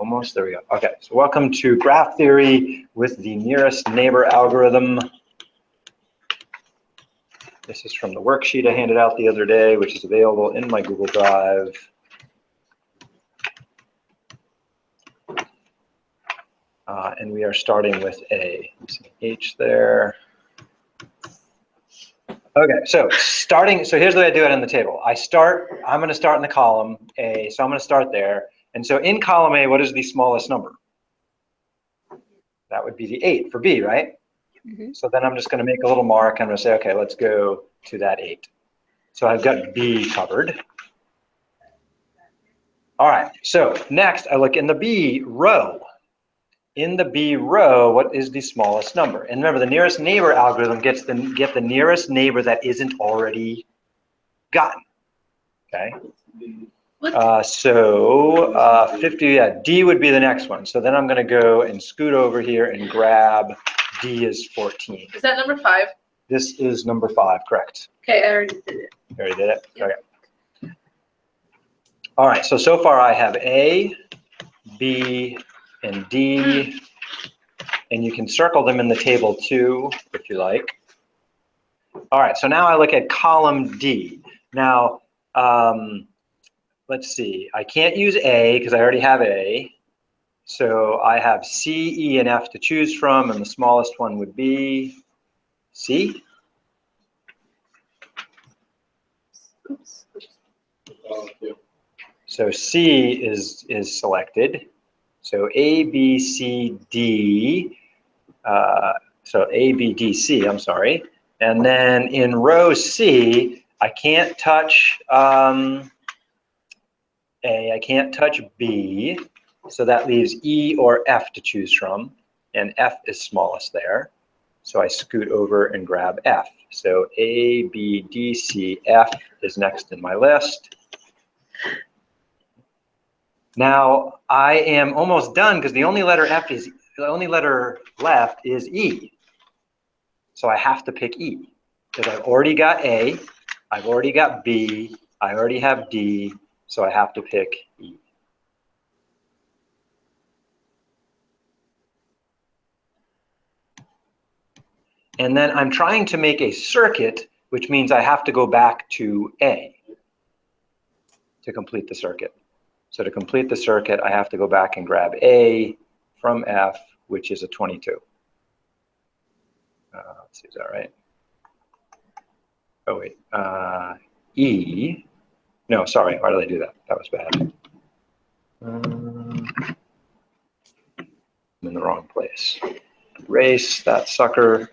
Almost, there we go. Okay, so welcome to graph theory with the nearest neighbor algorithm. This is from the worksheet I handed out the other day, which is available in my Google Drive. And we are starting with A. H there. Okay, so here's the way I do it in the table. I'm going to start in the column A, so I'm going to start there. And so in column A, what is the smallest number? That would be the 8 for B, right? Mm-hmm. So then I'm just going to make a little mark. I'm going to say, okay, let's go to that 8. So I've got B covered. All right, so next I look in the B row. In the B row, what is the smallest number? And remember, the nearest neighbor algorithm get the nearest neighbor that isn't already gotten. Okay. 50, yeah, D would be the next one. So then I'm going to go and scoot over here and grab D is 14. Is that number 5? This is number 5, correct. Okay, I already did it. You already did it? Yep. Okay. All right, so far I have A, B, and D, and you can circle them in the table too, if you like. All right, so now I look at column D. Now, let's see, I can't use A because I already have A. So I have C, E, and F to choose from, and the smallest one would be C. So C is selected. So A, B, C, D. So A, B, D, C, I'm sorry. And then in row C, I can't touch A, I can't touch B. So that leaves E or F to choose from. And F is smallest there. So I scoot over and grab F. So A, B, D, C, F is next in my list. Now I am almost done because the only letter left is E. So I have to pick E because I've already got A, I've already got B, I already have D, so I have to pick E. And then I'm trying to make a circuit, which means I have to go back to A to complete the circuit. So to complete the circuit, I have to go back and grab A from F, which is a 22. Let's see, is that right? Oh, wait. E. No, sorry. Why did I do that? That was bad. I'm in the wrong place. Erase that sucker.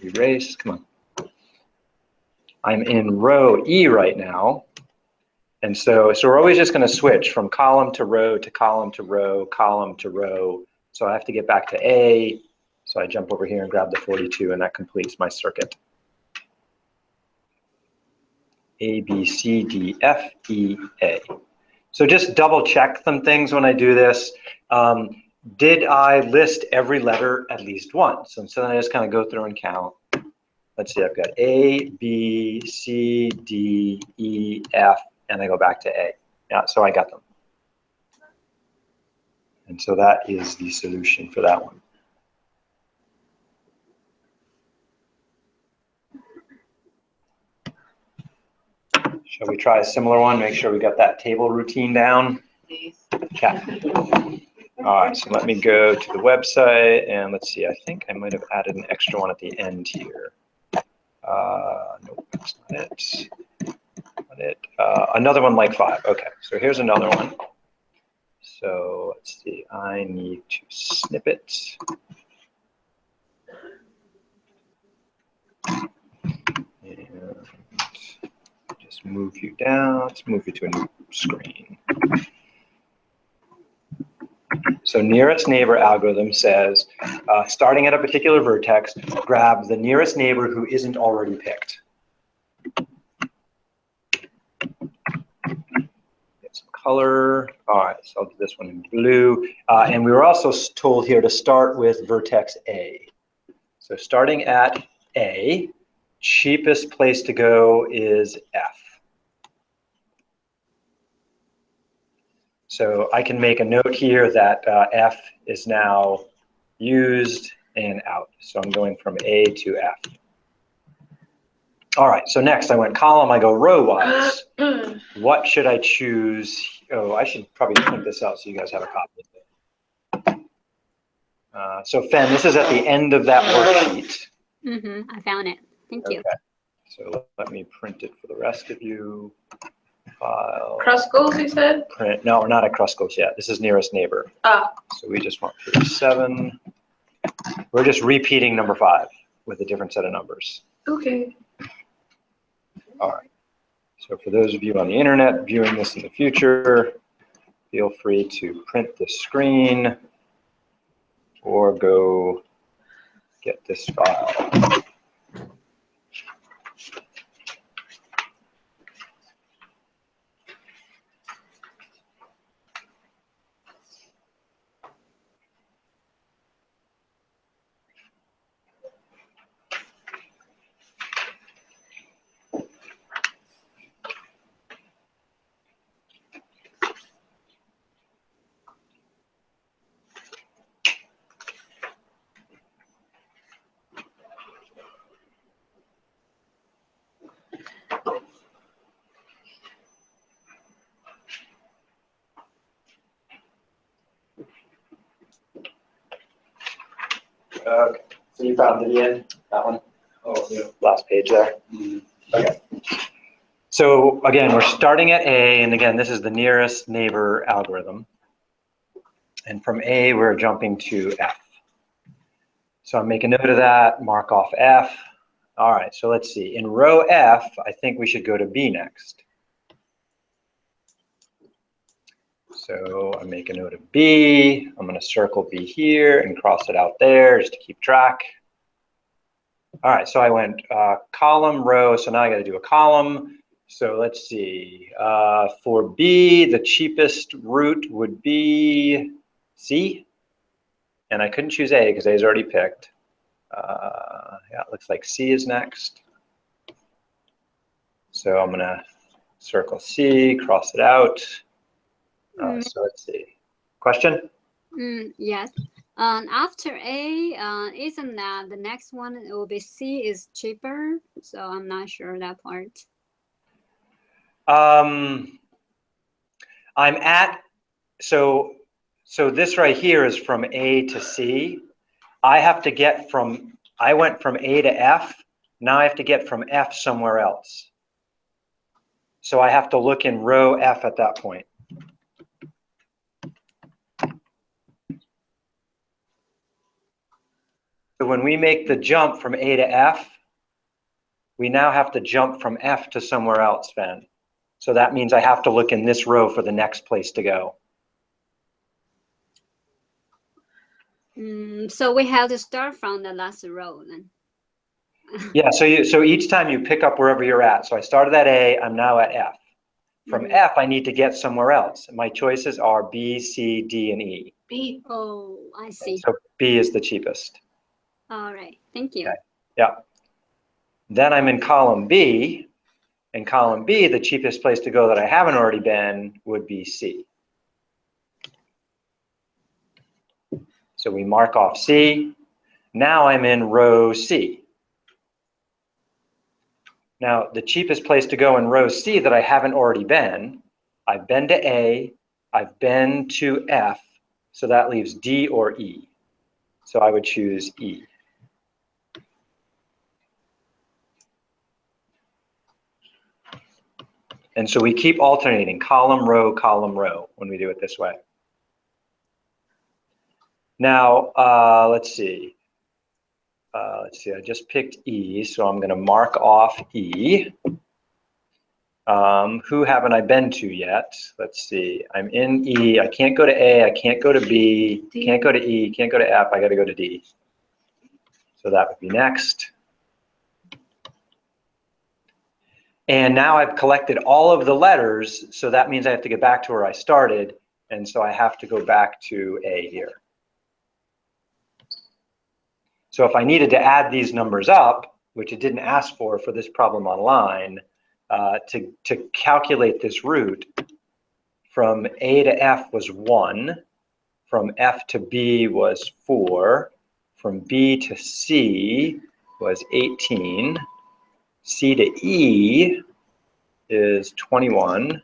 Erase. Come on. I'm in row E right now. And so we're always just going to switch from column to row to column to row, column to row. So I have to get back to A. So I jump over here and grab the 42, and that completes my circuit. A, B, C, D, F, E, A. So just double check some things when I do this. Did I list every letter at least once? And so then I just kind of go through and count. Let's see, I've got A, B, C, D, E, F, and I go back to A. Yeah, so I got them. And so that is the solution for that one. Shall we try a similar one? Make sure we got that table routine down. Okay. All right, so let me go to the website and let's see. I think I might have added an extra one at the end here. Nope, that's not it. Not it. Another one like 5. Okay, so here's another one. So let's see. I need to snip it. And just move you down. Let's move you to a new screen. So nearest neighbor algorithm says, starting at a particular vertex, grab the nearest neighbor who isn't already picked. Get some color. All right, so I'll do this one in blue. And we were also told here to start with vertex A. So starting at A, cheapest place to go is F. So I can make a note here that F is now used and out. So I'm going from A to F. All right, so next I went column, I go row-wise. What should I choose? Oh, I should probably print this out so you guys have a copy of it. So Fen, this is at the end of that worksheet. I found it. Thank you. Okay. So let me print it for the rest of you. File. Kruskal's, you said? Print. No, we're not at Kruskal's yet. This is nearest neighbor. Ah. So we just want page 7. We're just repeating number 5 with a different set of numbers. Okay. All right. So for those of you on the internet viewing this in the future, feel free to print the screen or go get this file. Okay, so you found it in that one? Oh, yeah. Last page there. Okay. So again, we're starting at A, and again, this is the nearest neighbor algorithm. And from A, we're jumping to F. So I'm making note of that, mark off F. All right, so let's see. In row F, I think we should go to B next. So I make a note of B. I'm going to circle B here and cross it out there just to keep track. All right, so I went column, row, so now I got to do a column. So let's see. For B, the cheapest route would be C. And I couldn't choose A because A is already picked. Yeah, it looks like C is next. So I'm going to circle C, cross it out. So let's see. Question? Yes. After A, isn't that the next one? It will be C is cheaper. So I'm not sure that part. I'm at, so this right here is from A to C. I have to get from, I went from A to F. Now I have to get from F somewhere else. So I have to look in row F at that point. So when we make the jump from A to F, we now have to jump from F to somewhere else, Fen. So that means I have to look in this row for the next place to go. So we have to start from the last row then. Yeah, so each time you pick up wherever you're at. So I started at A, I'm now at F. From F, I need to get somewhere else. My choices are B, C, D, and E. B. Oh, I see. So B is the cheapest. All right, thank you. Okay. Yeah. Then I'm in column B. In column B, the cheapest place to go that I haven't already been would be C. So we mark off C. Now I'm in row C. Now, the cheapest place to go in row C that I haven't already been, I've been to A, I've been to F, so that leaves D or E. So I would choose E. And so we keep alternating column, row, when we do it this way. Now, let's see. I just picked E, so I'm going to mark off E. Who haven't I been to yet? Let's see. I'm in E. I can't go to A. I can't go to B. D. Can't go to E. Can't go to F. I got to go to D. So that would be next. And now I've collected all of the letters, so that means I have to get back to where I started, and so I have to go back to A here. So if I needed to add these numbers up, which it didn't ask for this problem online, to calculate this route from A to F was 1, from F to B was 4, from B to C was 18, C to E is 21,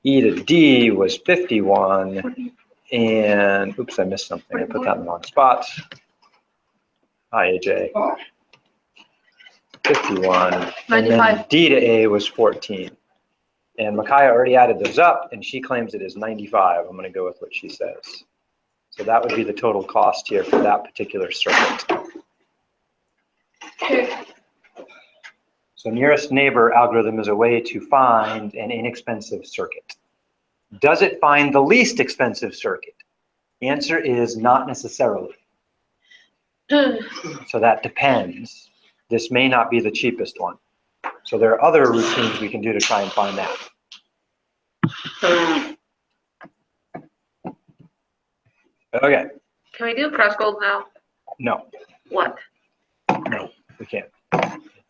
E to D was 51, and oops, I missed something. I put that in the wrong spot. Hi, AJ. 51. And 95. then D to A was 14. And Micaiah already added those up, and she claims it is 95. I'm going to go with what she says. So that would be the total cost here for that particular circuit. Okay. So nearest neighbor algorithm is a way to find an inexpensive circuit. Does it find the least expensive circuit? The answer is not necessarily. So that depends. This may not be the cheapest one. So there are other routines we can do to try and find that. Okay, Can we do cross gold now? no, What? no, we can't.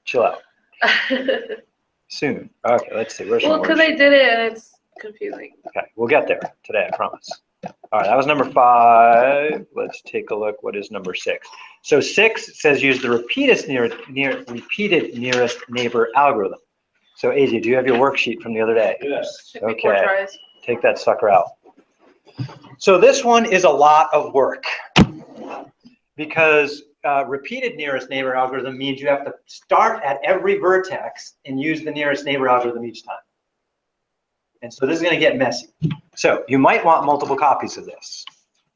Chill out. Soon. Okay, let's see. Where's Well, some because words? I did it and it's confusing. Okay, we'll get there today, I promise. All right, that was number 5. Let's take a look. What is number 6? So 6 says use the repeated nearest neighbor algorithm. So AZ, do you have your worksheet from the other day? Yes. Took me 4 Okay. tries. Take that sucker out. So this one is a lot of work because repeated nearest neighbor algorithm means you have to start at every vertex and use the nearest neighbor algorithm each time. And so this is going to get messy. So you might want multiple copies of this.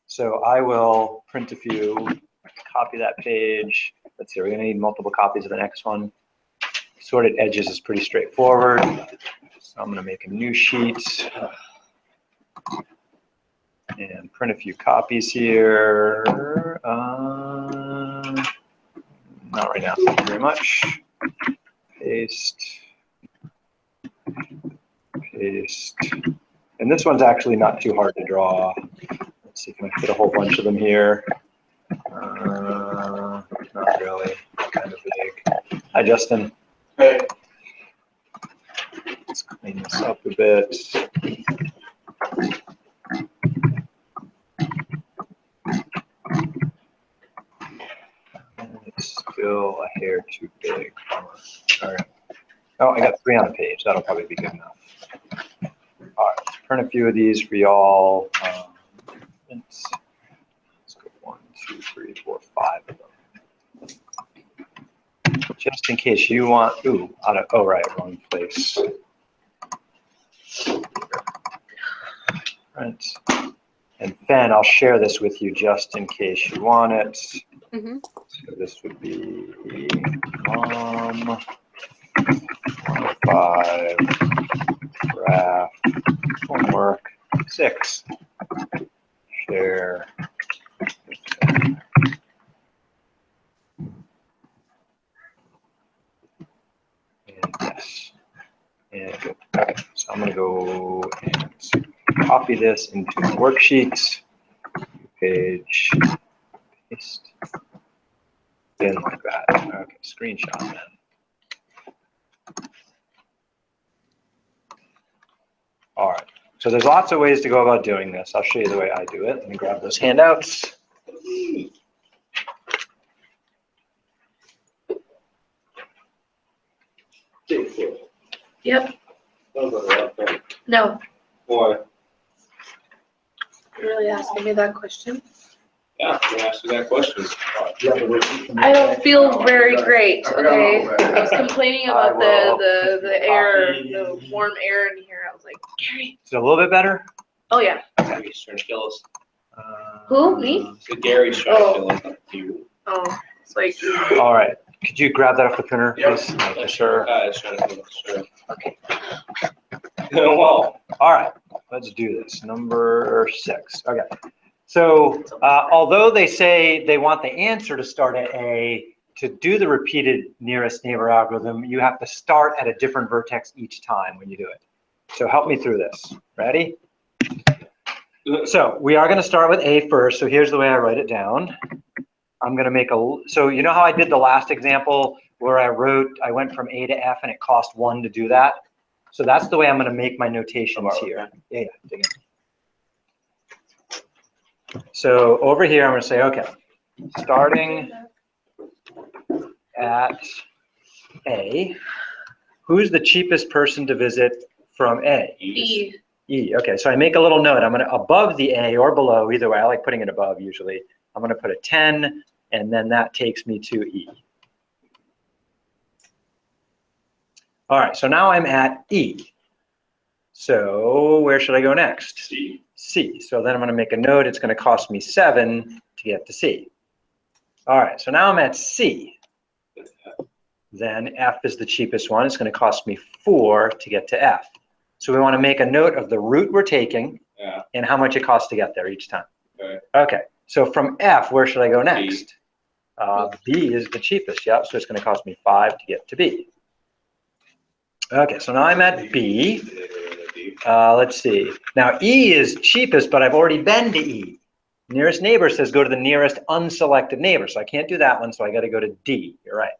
So I will print a few, copy that page. Let's see, we're going to need multiple copies of the next one. Sorted edges is pretty straightforward. So I'm going to make a new sheet and print a few copies here. Not right now, thank you very much. Paste. Paste. And this one's actually not too hard to draw. Let's see, can I fit a whole bunch of them here? Not really, kind of big. Hi, Justin. Hey. Let's clean this up a bit. It's still a hair too big. All right. Oh, I got 3 on a page. That'll probably be good enough. All right, let's print a few of these for y'all. Let's go 1, 2, 3, 4, 5 of them. Just in case you want, oh, right, wrong place. Print. And Fen, I'll share this with you just in case you want it. Mm-hmm. So this would be 5, graph, homework, 6, share. And yes. And good. Okay, so I'm going to go and copy this into my worksheet. Page, paste. In like that. Okay, screenshot then. All right, so there's lots of ways to go about doing this. I'll show you the way I do it. Let me grab those handouts. Yep. No. Why? You're really asking me that question? Yeah, I'm gonna ask you that question. I don't feel very great, okay? I was complaining about the air, the warm air in here. I was like, Gary. Is it a little bit better? Oh, yeah. Gary's trying to kill us. Who? Me? So Gary's trying to kill us. Not you. Oh, it's like, All right, could you grab that off the printer, Yep. please? For sure. He's trying to kill us, sure. okay. Well, All right, let's do this. Number 6. Okay. So although they say they want the answer to start at A, to do the repeated nearest neighbor algorithm, you have to start at a different vertex each time when you do it. So help me through this. Ready? So we are going to start with A first. So here's the way I write it down. I'm going to make so you know how I did the last example where I went from A to F and it cost 1 to do that? So that's the way I'm going to make my notations Tomorrow, here. Yeah, dig in. So over here, I'm going to say, okay, starting at A, who's the cheapest person to visit from A? E. E. Okay, so I make a little note. I'm going to, above the A or below, either way, I like putting it above usually. I'm going to put a 10, and then that takes me to E. All right, so now I'm at E. So where should I go next? C. C. So then I'm going to make a note. It's going to cost me 7 to get to C. All right, so now I'm at C. Then F is the cheapest one. It's going to cost me 4 to get to F. So we want to make a note of the route we're taking Yeah. and how much it costs to get there each time. Okay. Okay, so from F, where should I go next? B is the cheapest, yep, so it's going to cost me 5 to get to B. Okay, so now I'm at B. Let's see. Now E is cheapest, but I've already been to E. Nearest neighbor says go to the nearest unselected neighbor, so I can't do that one, so I got to go to D. You're right.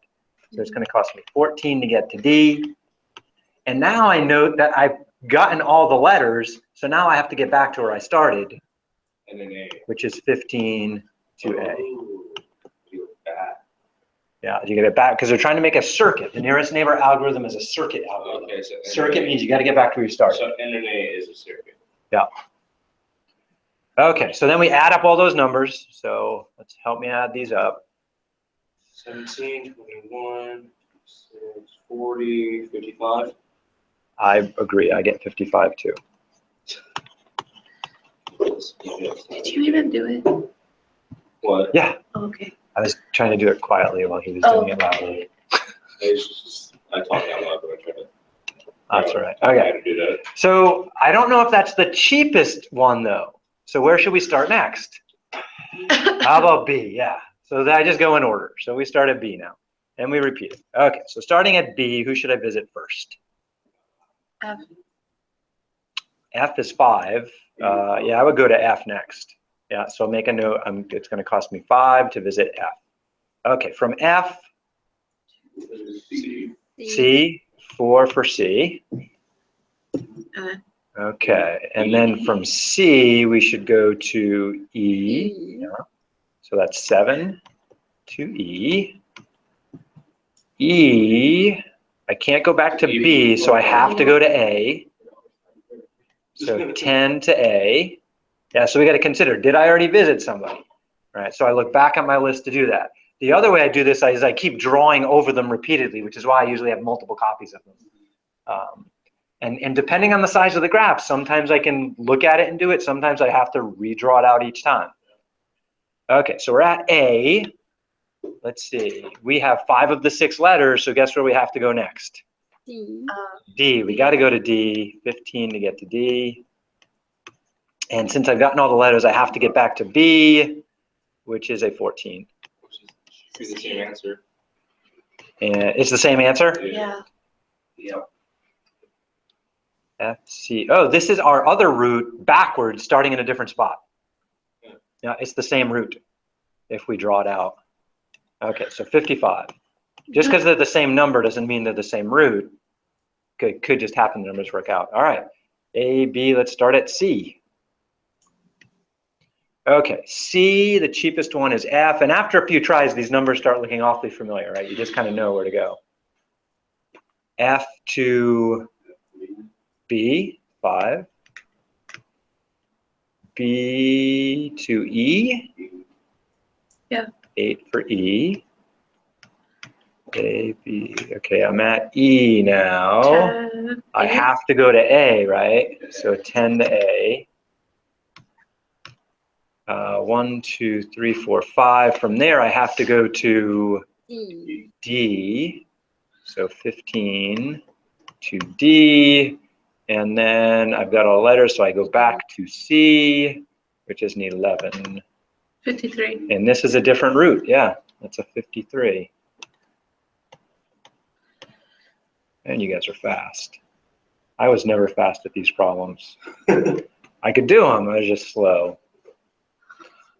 So it's going to cost me 14 to get to D. And now I note that I've gotten all the letters, so now I have to get back to where I started, And then A. which is 15 to A. Ooh, you bad. Yeah, you get it back because they're trying to make a circuit. The nearest neighbor algorithm is a circuit algorithm. Okay, so Circuit means you got to get back to where you started. So NNA is a circuit. Okay, so then we add up all those numbers. So let's help me add these up. 17, 21, 40, 55. I agree. I get 55 too. Did you even do it? What? Yeah, Oh, okay. I was trying to do it quietly while he was doing it loudly. I talk out loud, but I try to. That's all right. I Okay. had to do that. So I don't know if that's the cheapest one though. So where should we start next? How about B? Yeah. So I just go in order. So we start at B now, and we repeat it. Okay. So starting at B, who should I visit first? F. F is 5. Yeah, I would go to F next. Yeah. So make a note. It's going to cost me 5 to visit F. Okay. From F, C. C, 4 for C. Okay. And then from C, we should go to E. E. Yeah. So that's 7 to E. E, I can't go back to B, so I have to go to A. So 10 to A. Yeah, so we got to consider, did I already visit somebody? All right, so I look back at my list to do that. The other way I do this is I keep drawing over them repeatedly, which is why I usually have multiple copies of them. And depending on the size of the graph, sometimes I can look at it and do it. Sometimes I have to redraw it out each time. Okay, so we're at A. Let's see. We have 5 of the 6 letters, so guess where we have to go next? D. D. We got to go to D. 15 to get to D. And since I've gotten all the letters, I have to get back to B, which is a 14. Which is the same answer. And it's the same answer? Yeah. Yep. F, C. Oh, this is our other route backwards, starting in a different spot. Yeah, it's the same route if we draw it out. Okay, so 55. Just because they're the same number doesn't mean they're the same route. Could just happen the numbers work out. All right, A, B, let's start at C. Okay, C, the cheapest one is F. And after a few tries, these numbers start looking awfully familiar, right? You just kind of know where to go. F to B, 5. B to E. Yeah. 8 for E. A, B. Okay, I'm at E now. 10. I have to go to A, right? So 10 to A. 1, 2, 3, 4, 5. From there, I have to go to D. D. So 15 to D. And then I've got all letters, so I go back to C, which is an 11. 53. And this is a different route. Yeah, that's a 53. And you guys are fast. I was never fast at these problems. I could do them, I was just slow.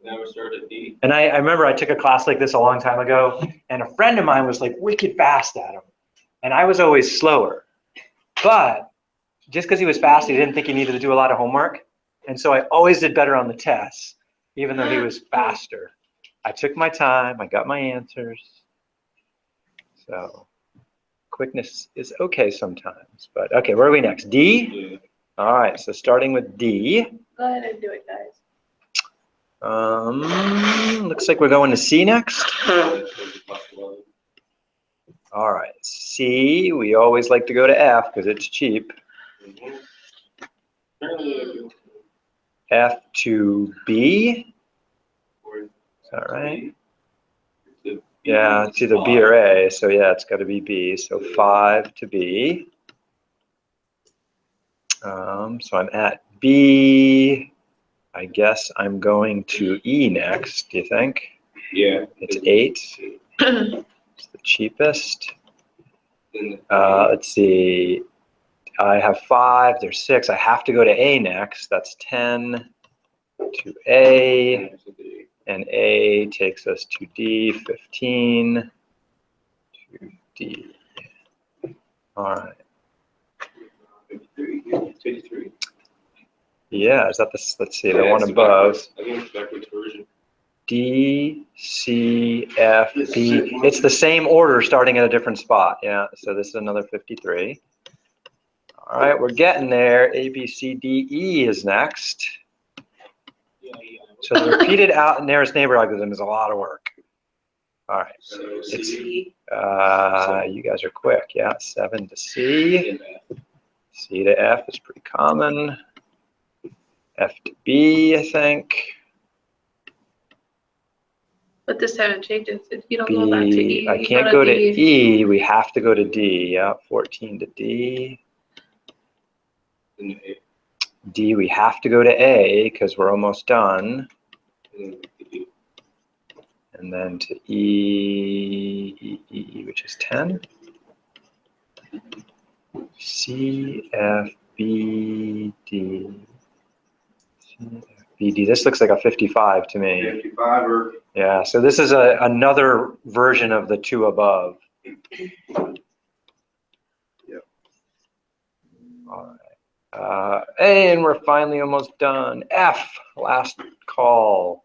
Now we start at D. And I remember I took a class like this a long time ago, and a friend of mine was like wicked fast at them. And I was always slower. But just because he was fast, he didn't think he needed to do a lot of homework. And so I always did better on the tests, even though he was faster. I took my time, I got my answers. So quickness is okay sometimes, but okay, where are we next? D? Yeah. All right, so starting with D. Go ahead and do it, guys. Looks like we're going to C next. That shows the plus 11. All right, C, we always like to go to F because it's cheap. Mhm. F to B, Or is that right? the Yeah, it's either B or A, so yeah, it's got to be B. So 5 to B. So I'm at B. I guess I'm going to E next, do you think? Yeah. It's 8. It's the cheapest. Then Let's see. I have 5, there's 6. I have to go to A next. That's 10 to A. And A takes us to D, 15 to D. All right. 53. Yeah, is that the, let's see, the Yeah, one it's above. backwards. I think it's backwards version. D, C, F, B. It's the same order starting at a different spot. Yeah, so this is another 53. All right, we're getting there. A, B, C, D, E is next. So the repeated out nearest neighbor algorithm is a lot of work. All right, So it's, C you guys are quick. Yeah, 7 to C. and F. C to F is pretty common. F to B, I think. But this time it changes. If you don't go back to B, E, I you can't go to D. E, we have to go to D. Yeah, 14 to D. And A. D, we have to go to A because we're almost done. And then E. And then to E, which is 10. C, F, B, D. C, F, B, D. This looks like a 55 to me. 55 or Yeah, so this is another version of the two above. Yep. All right. And we're finally almost done. F, last call.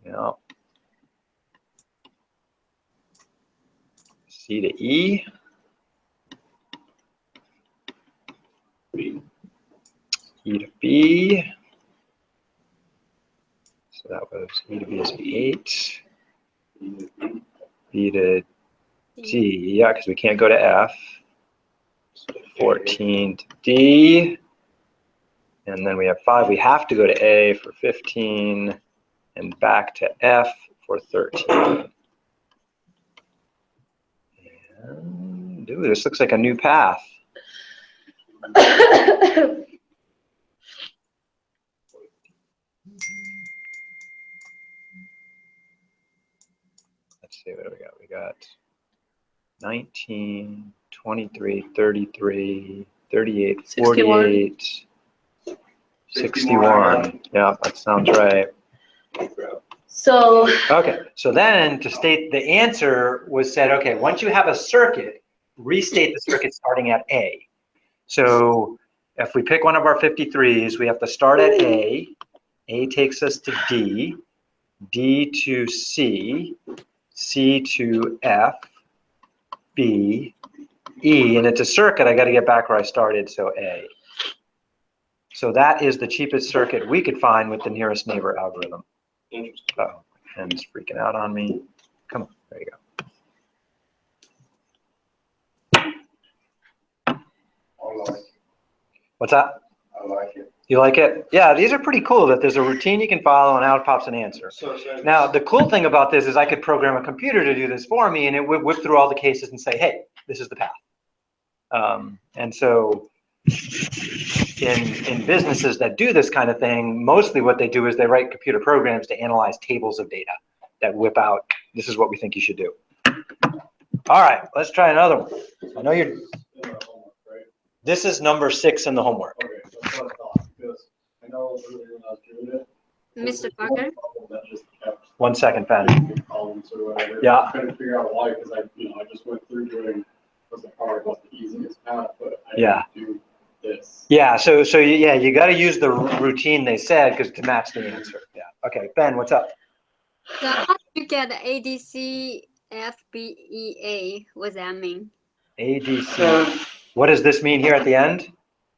Yeah. C to E. B. E to B. So that was E to B is 8. B to D, yeah, because we can't go to F. 14 to D. And then we have 5. We have to go to A for 15 and back to F for 13. And, ooh, this looks like a new path. Let's see, what do we got? We got 19, 23, 33, 38, 48, 61. Yeah, that sounds right. So, Okay, so then to state the answer was said, okay, once you have a circuit, restate the circuit starting at A. So if we pick one of our 53s, we have to start at A. A takes us to D, D to C, C to F, B, E, and it's a circuit. I got to get back where I started, so A. So that is the cheapest circuit we could find with the nearest neighbor algorithm. Interesting. Uh-oh, my pen's freaking out on me. Come on, there you go. I like it. What's that? I like it. You like it? Yeah, these are pretty cool that there's a routine you can follow and out pops an answer. Now, the cool thing about this is I could program a computer to do this for me and it would whip through all the cases and say, hey, this is the path. And so in businesses that do this kind of thing, mostly what they do is they write computer programs to analyze tables of data that whip out, this is what we think you should do. All right, let's try another one. I know you're, this is number 6 in the homework. Okay, that's what I thought, because I know earlier when I was doing it. Mr. Parker? That just kept 1 second, Fan. columns or whatever. Yeah. I couldn't figure out why, because I just went through doing, was like, all right, what's the easiest path, but I Yeah. didn't this. Yeah, yeah, you got to use the routine they said because to match the answer. Yeah. Okay, Ben, what's up? So how do you get the ADC FBEA? What does that mean? ADC. What does this mean here at the end?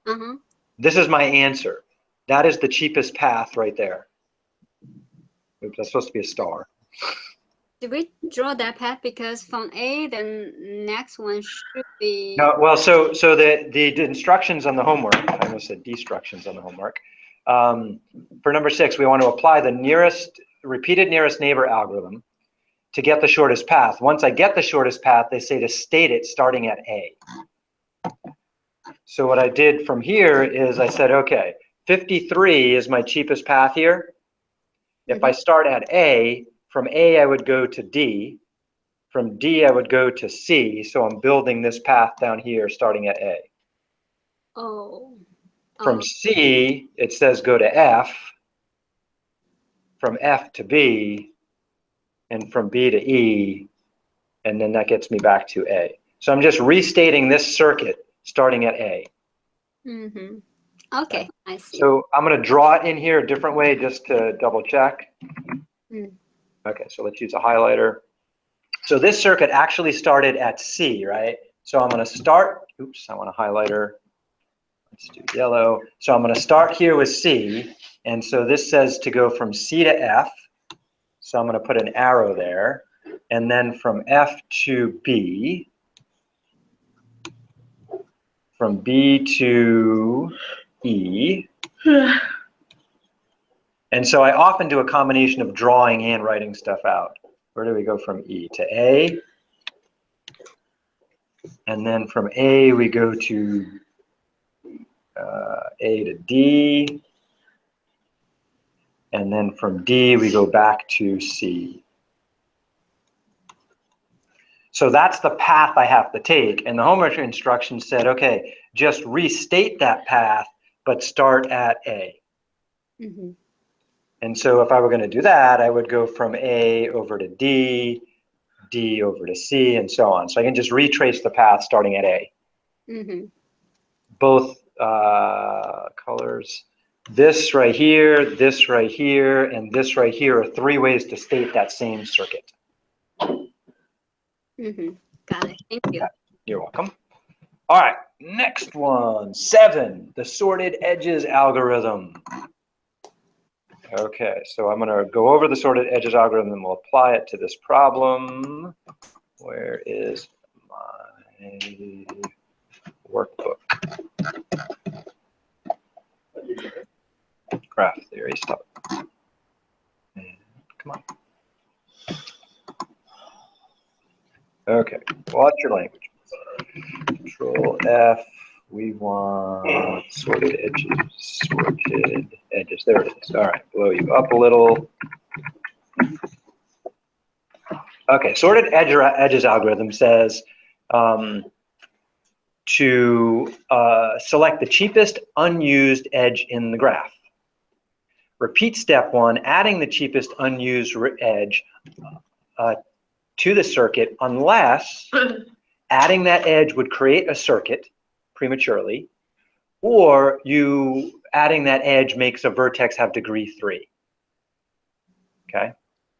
Uh-huh. This is my answer. That is the cheapest path right there. Oops, that's supposed to be a star. Did we draw that path because from A, the next one should be No, well, so the instructions on the homework, I almost said destructions on the homework. For number 6, we want to apply the repeated nearest neighbor algorithm to get the shortest path. Once I get the shortest path, they say to state it starting at A. So what I did from here is I said, okay, 53 is my cheapest path here. If I start at A, from A I would go to D. From D I would go to C. So I'm building this path down here starting at A. From C, it says go to F. From F to B. And from B to E. And then that gets me back to A. So I'm just restating this circuit starting at A. Mm-hmm. Okay, I see. So I'm going to draw it in here a different way just to double check. Okay, so let's use a highlighter. So this circuit actually started at C, right? So I'm going to start, oops, I want a highlighter. Let's do yellow. So I'm going to start here with C. And so this says to go from C to F. So I'm going to put an arrow there. And then from F to B. From B to E. And so I often do a combination of drawing and writing stuff out. Where do we go from E to A? And then from A, we go to A to D. And then from D, we go back to C. So that's the path I have to take. And the homework instructions said, okay, just restate that path, but start at A. And so if I were going to do that, I would go from A over to D, D over to C, and so on. So I can just retrace the path starting at A. Both colors. This right here, and this right here are 3 ways to state that same circuit. Got it. Thank you. You're welcome. All right, next one, 7, the sorted edges algorithm. Okay, so I'm going to go over the sorted edges algorithm and we'll apply it to this problem. Where is my workbook? Graph theory, stop. And come on. Okay, watch your language. Control F. We want sorted edges. Sorted edges. There it is. All right, blow you up a little. Okay, sorted edges algorithm says to select the cheapest unused edge in the graph. Repeat step 1, adding the cheapest unused edge to the circuit unless adding that edge would create a circuit prematurely, or adding that edge makes a vertex have degree 3. Okay,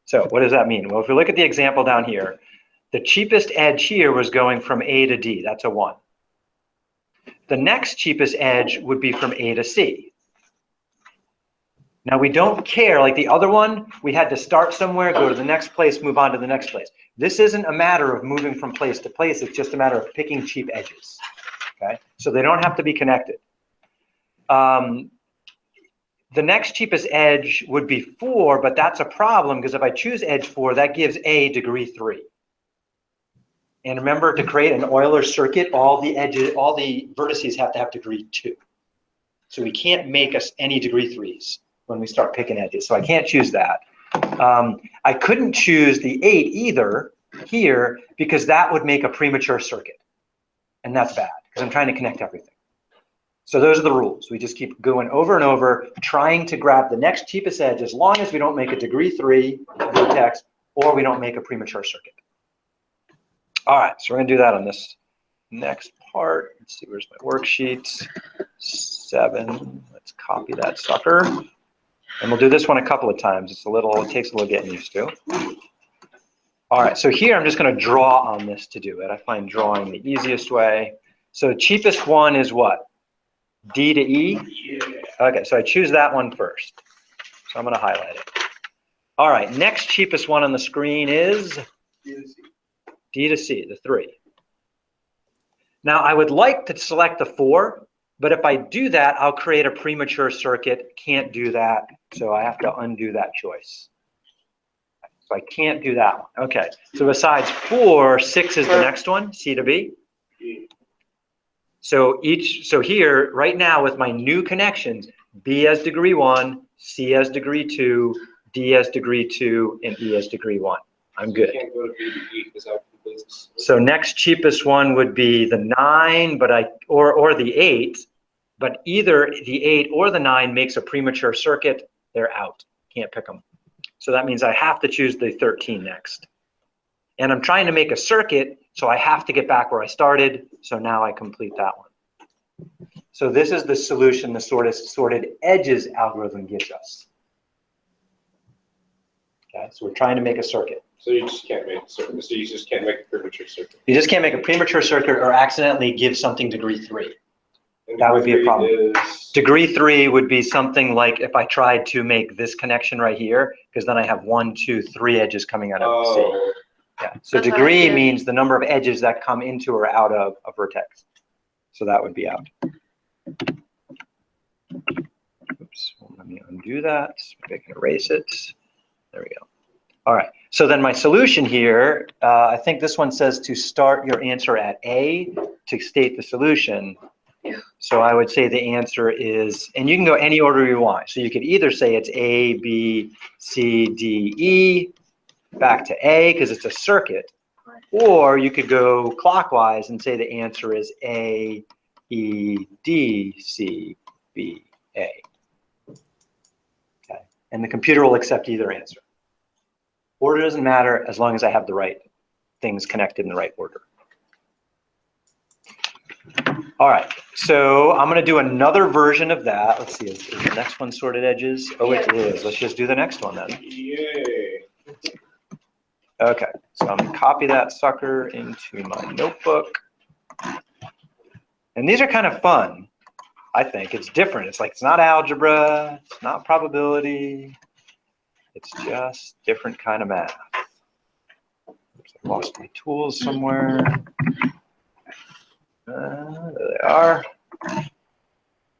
so what does that mean? Well, if we look at the example down here, the cheapest edge here was going from A to D. That's a 1. The next cheapest edge would be from A to C. Now we don't care, like the other one, we had to start somewhere, go to the next place, move on to the next place. This isn't a matter of moving from place to place, it's just a matter of picking cheap edges, okay? So they don't have to be connected. The next cheapest edge would be 4, but that's a problem because if I choose edge 4, that gives A degree 3. And remember, to create an Euler circuit, all the vertices have to have degree 2. So we can't make us any degree 3s when we start picking edges. So I can't choose that. I couldn't choose the 8 either here because that would make a premature circuit. And that's bad because I'm trying to connect everything. So those are the rules. We just keep going over and over, trying to grab the next cheapest edge as long as we don't make a degree 3 vertex or we don't make a premature circuit. All right, so we're going to do that on this next part. Let's see, where's my worksheet? 7. Let's copy that sucker. And we'll do this one a couple of times. It takes a little getting used to. All right, so here I'm just going to draw on this to do it. I find drawing the easiest way. So cheapest one is what? D to E? Okay, so I choose that one first. So I'm going to highlight it. All right, next cheapest one on the screen is D to C, the 3. Now I would like to select the 4, but if I do that, I'll create a premature circuit. Can't do that, so I have to undo that choice. So I can't do that one. Okay, so besides 4, 6 is the next one, C to B. So here, right now with my new connections, B has degree 1, C has degree 2, D has degree 2, and E has degree 1. I'm good. You can't go to B to E because that completes. So next cheapest one would be the 9, or the 8, but either the 8 or the 9 makes a premature circuit. They're out. Can't pick them. So that means I have to choose the 13 next. And I'm trying to make a circuit, so I have to get back where I started. So now I complete that one. So this is the solution the sorted edges algorithm gives us. Okay, so we're trying to make a circuit. So you just can't make a circuit. So you just can't make a premature circuit. You just can't make a premature circuit or accidentally give something degree 3. And That would be a degree problem. is- Degree 3 would be something like if I tried to make this connection right here, because then I have 1, 2, 3 edges coming out of the C. Oh, Yeah. So That's what I degree did. means the number of edges that come into or out of a vertex. So that would be out. Oops, well, let me undo that. Maybe I can erase it. There we go. All right. So then my solution here, I think this one says to start your answer at A to state the solution. Yeah. So I would say the answer is, and you can go any order you want. So you could either say it's A, B, C, D, E, back to A because it's a circuit, or you could go clockwise and say the answer is A, E, D, C, B, A. Okay, and the computer will accept either answer. Order doesn't matter as long as I have the right things connected in the right order. All right, so I'm going to do another version of that. Let's see, is the next one sorted edges? Oh, it is. Let's just do the next one then. yay. Okay, so I'm going to copy that sucker into my notebook. And these are kind of fun, I think. It's different. It's like, it's not algebra, it's not probability. It's just different kind of math. Oops, I lost my tools somewhere. There they are.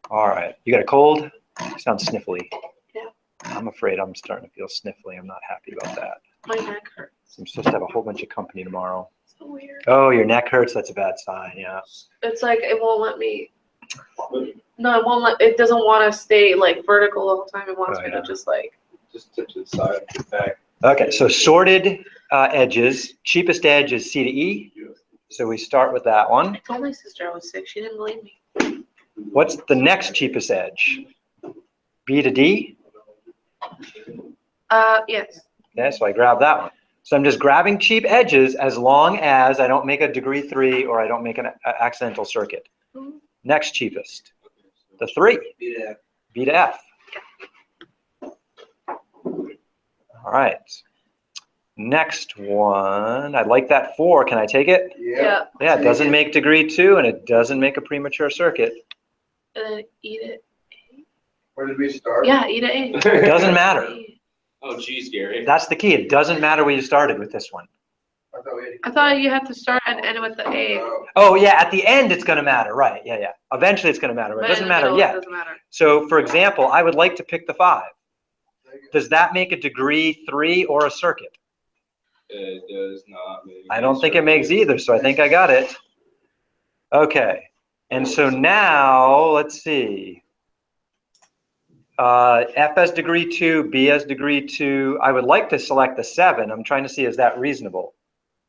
All right, you got a cold? You sound sniffly. Yeah. I'm afraid I'm starting to feel sniffly. I'm not happy about that. My neck hurts. I'm supposed to have a whole bunch of company tomorrow. So weird. Oh, your neck hurts? That's a bad sign, yeah. It's like it won't let me. No, it won't let. It doesn't want to stay like vertical the whole time. It wants Oh, me yeah. to just like. Just tip to the side, get back. Okay, so sorted edges. Cheapest edge is C to E. So we start with that one. I told my sister I was sick. She didn't believe me. What's the next cheapest edge? B to D? Yes. Yeah, so I grab that one. So I'm just grabbing cheap edges as long as I don't make a degree 3 or I don't make an accidental circuit. Mhm. Next cheapest, the 3, Yeah. B to F. All right. Next one, I like that 4. Can I take it? Yeah. Yeah, it doesn't make degree 2 and it doesn't make a premature circuit. And then eat it. Where did we start? Yeah, eat it. It doesn't matter. Oh, geez, Gary. That's the key. It doesn't matter where you started with this one. I thought you had to start and end with the A. Oh, yeah, at the end it's going to matter. Right, yeah, yeah. Eventually it's going to matter, but it But in doesn't the matter middle, yet. It doesn't matter. So, for example, I would like to pick the 5. Does that make a degree 3 or a circuit? It does not make. I don't think it makes either, so I think I got it. Okay, and so now, let's see. F has degree 2, B has degree 2. I would like to select the 7. I'm trying to see, is that reasonable?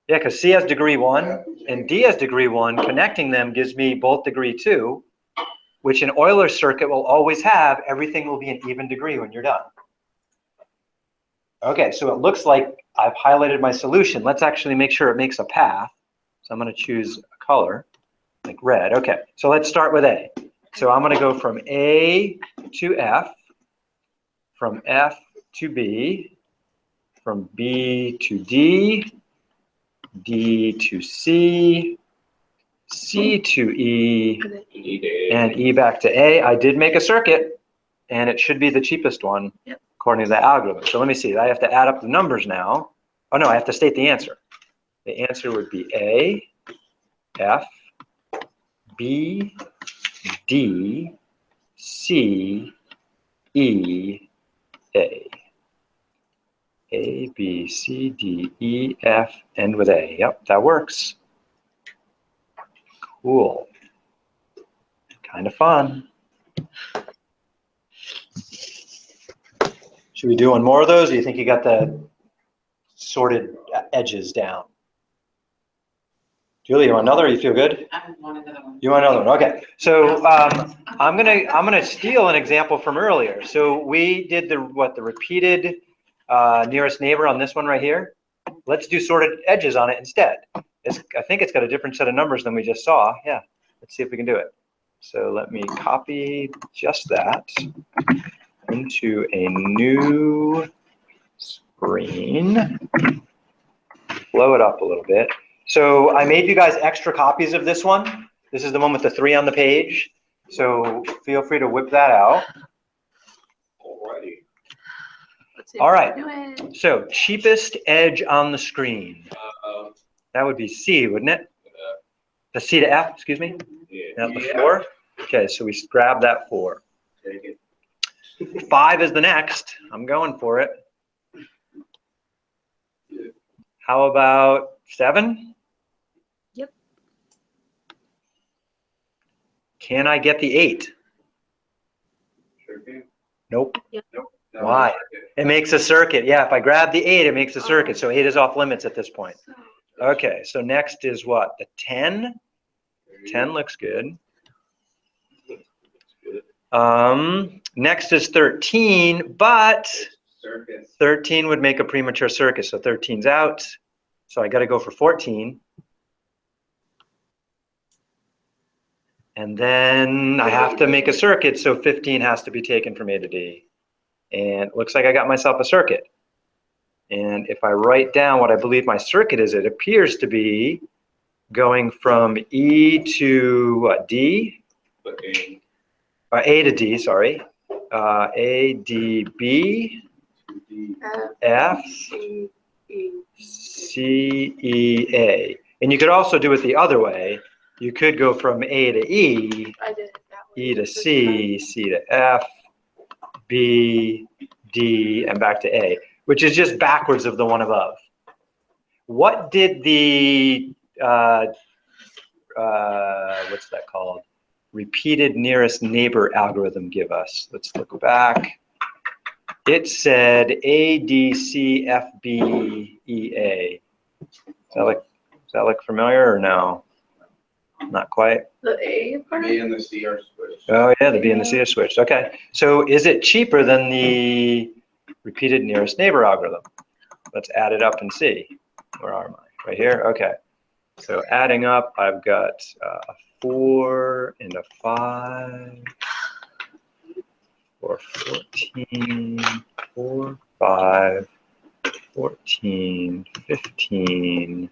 Yeah, because C has degree 1 and D has degree 1. Connecting them gives me both degree 2, which an Euler's circuit will always have. Everything will be an even degree when you're done. Okay, so it looks like I've highlighted my solution. Let's actually make sure it makes a path. So I'm going to choose a color. like red. Okay, so let's start with A. So I'm going to go from A to F, from F to B, from B to D, D to C, C to E, and E back to A. I did make a circuit, and it should be the cheapest one, Yep. according to the algorithm. So let me see. I have to add up the numbers now. Oh, no, I have to state the answer. The answer would be A, F, B, D, C, E, A. A, B, C, D, E, F, end with A. Yep, that works. Cool. Kind of fun. Should we do one more of those? Or do you think you got the sorted edges down? Julie, you want another? Or you feel good? I want another one. You want another one? Okay. So I'm gonna steal an example from earlier. So we did the repeated nearest neighbor on this one right here. Let's do sorted edges on it instead. I think it's got a different set of numbers than we just saw. Yeah. Let's see if we can do it. So let me copy just that into a new screen. Blow it up a little bit. So I made you guys extra copies of this one. This is the one with the 3 on the page. So feel free to whip that out. Alrighty. Let's see if All we right. can do it. So cheapest edge on the screen. That would be C, wouldn't it? The C to F, excuse me. Yeah. Not the 4. Okay, so we grab that 4. Take it. 5 is the next. I'm going for it. How about 7? Yep. Can I get the 8? Sure can. Nope. No, Why? It makes a circuit. Yeah, if I grab the 8, it makes a circuit. So 8 is off limits at this point. Okay, so next is what? The 10? 10 looks good. Next is 13, but Circus. 13 would make a premature circuit, so 13's out. So I got to go for 14. And then I have to make a circuit, so 15 has to be taken from A to D. And it looks like I got myself a circuit. And if I write down what I believe my circuit is, it appears to be going from E to what, D? Okay. A to D, sorry. A, D, B, F, C, E, A. And you could also do it the other way. You could go from A to E, I did it that way. E to C, C to F, B, D, and back to A, which is just backwards of the one above. What did the, what's that called? Repeated nearest neighbor algorithm give us? Let's look back. It said A, D, C, F, B, E, A. Does that look familiar or no? Not quite. The A part? B and the C are switched. Oh yeah, the B and the C are switched. Okay, so is it cheaper than the repeated nearest neighbor algorithm? Let's add it up and see. Where am I? Right here. Okay. So adding up, I've got a 4 and a 5, 4, 14, 4, 5, 14, 15,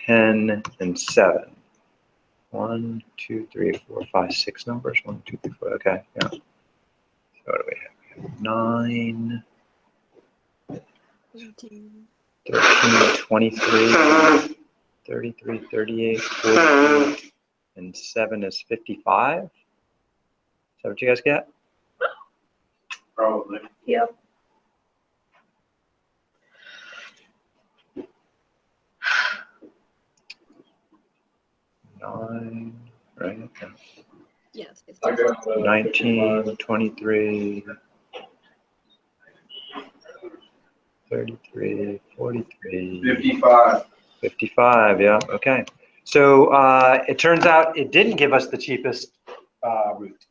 10, and 7. 1, 2, 3, 4, 5, 6 numbers. 1, 2, 3, 4. Okay, yeah. So what do we have? We have 9, 13, 23, 33, 38, 48, and 7 is 55. Is that what you guys get? Probably. Yep. Nine, right? Okay. Yes. It's I got 19, 23, 33, 43, 55. 55, yeah, okay. So it turns out it didn't give us the cheapest route.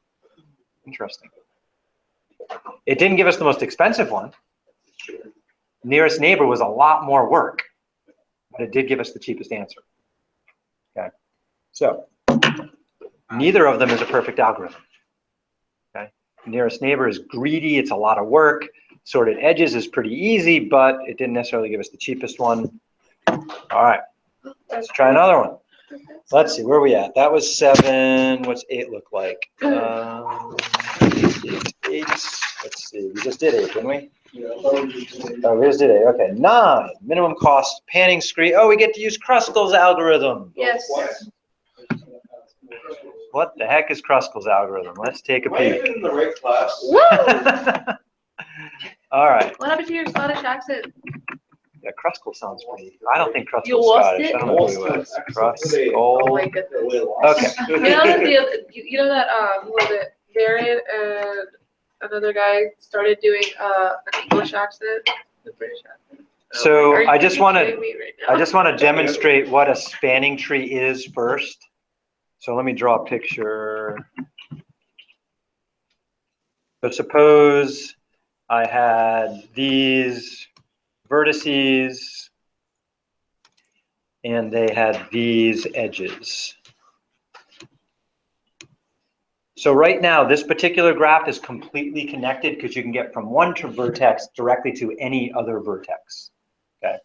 Interesting. It didn't give us the most expensive one. Nearest neighbor was a lot more work, but it did give us the cheapest answer. Okay, so Neither of them is a perfect algorithm. Okay, nearest neighbor is greedy. It's a lot of work. Sorted edges is pretty easy, but it didn't necessarily give us the cheapest one. All right, let's try another one. Let's see, where are we at? That was 7. What's 8 look like? 8. Let's see, we just did 8, didn't we? Yeah. Oh, we just did 8. Okay, 9. Minimum cost panning screen. Oh, we get to use Kruskal's algorithm. Yes. What the heck is Kruskal's algorithm? Let's take a Am I peek. even in the right class? Woo! All right. What happened to your Scottish accent? Yeah, Kruskal sounds pretty. I don't think You Kruskal's lost Scottish. it? I don't know who it is. Kruskal. Oh my goodness. Okay. You know that you know that who was it? Darren and another guy started doing an English accent, the British accent. So Are you I just want kidding to me right now? I just want to demonstrate what a spanning tree is first. So let me draw a picture. So suppose I had these vertices and they had these edges. So right now, this particular graph is completely connected because you can get from one vertex directly to any other vertex. Okay.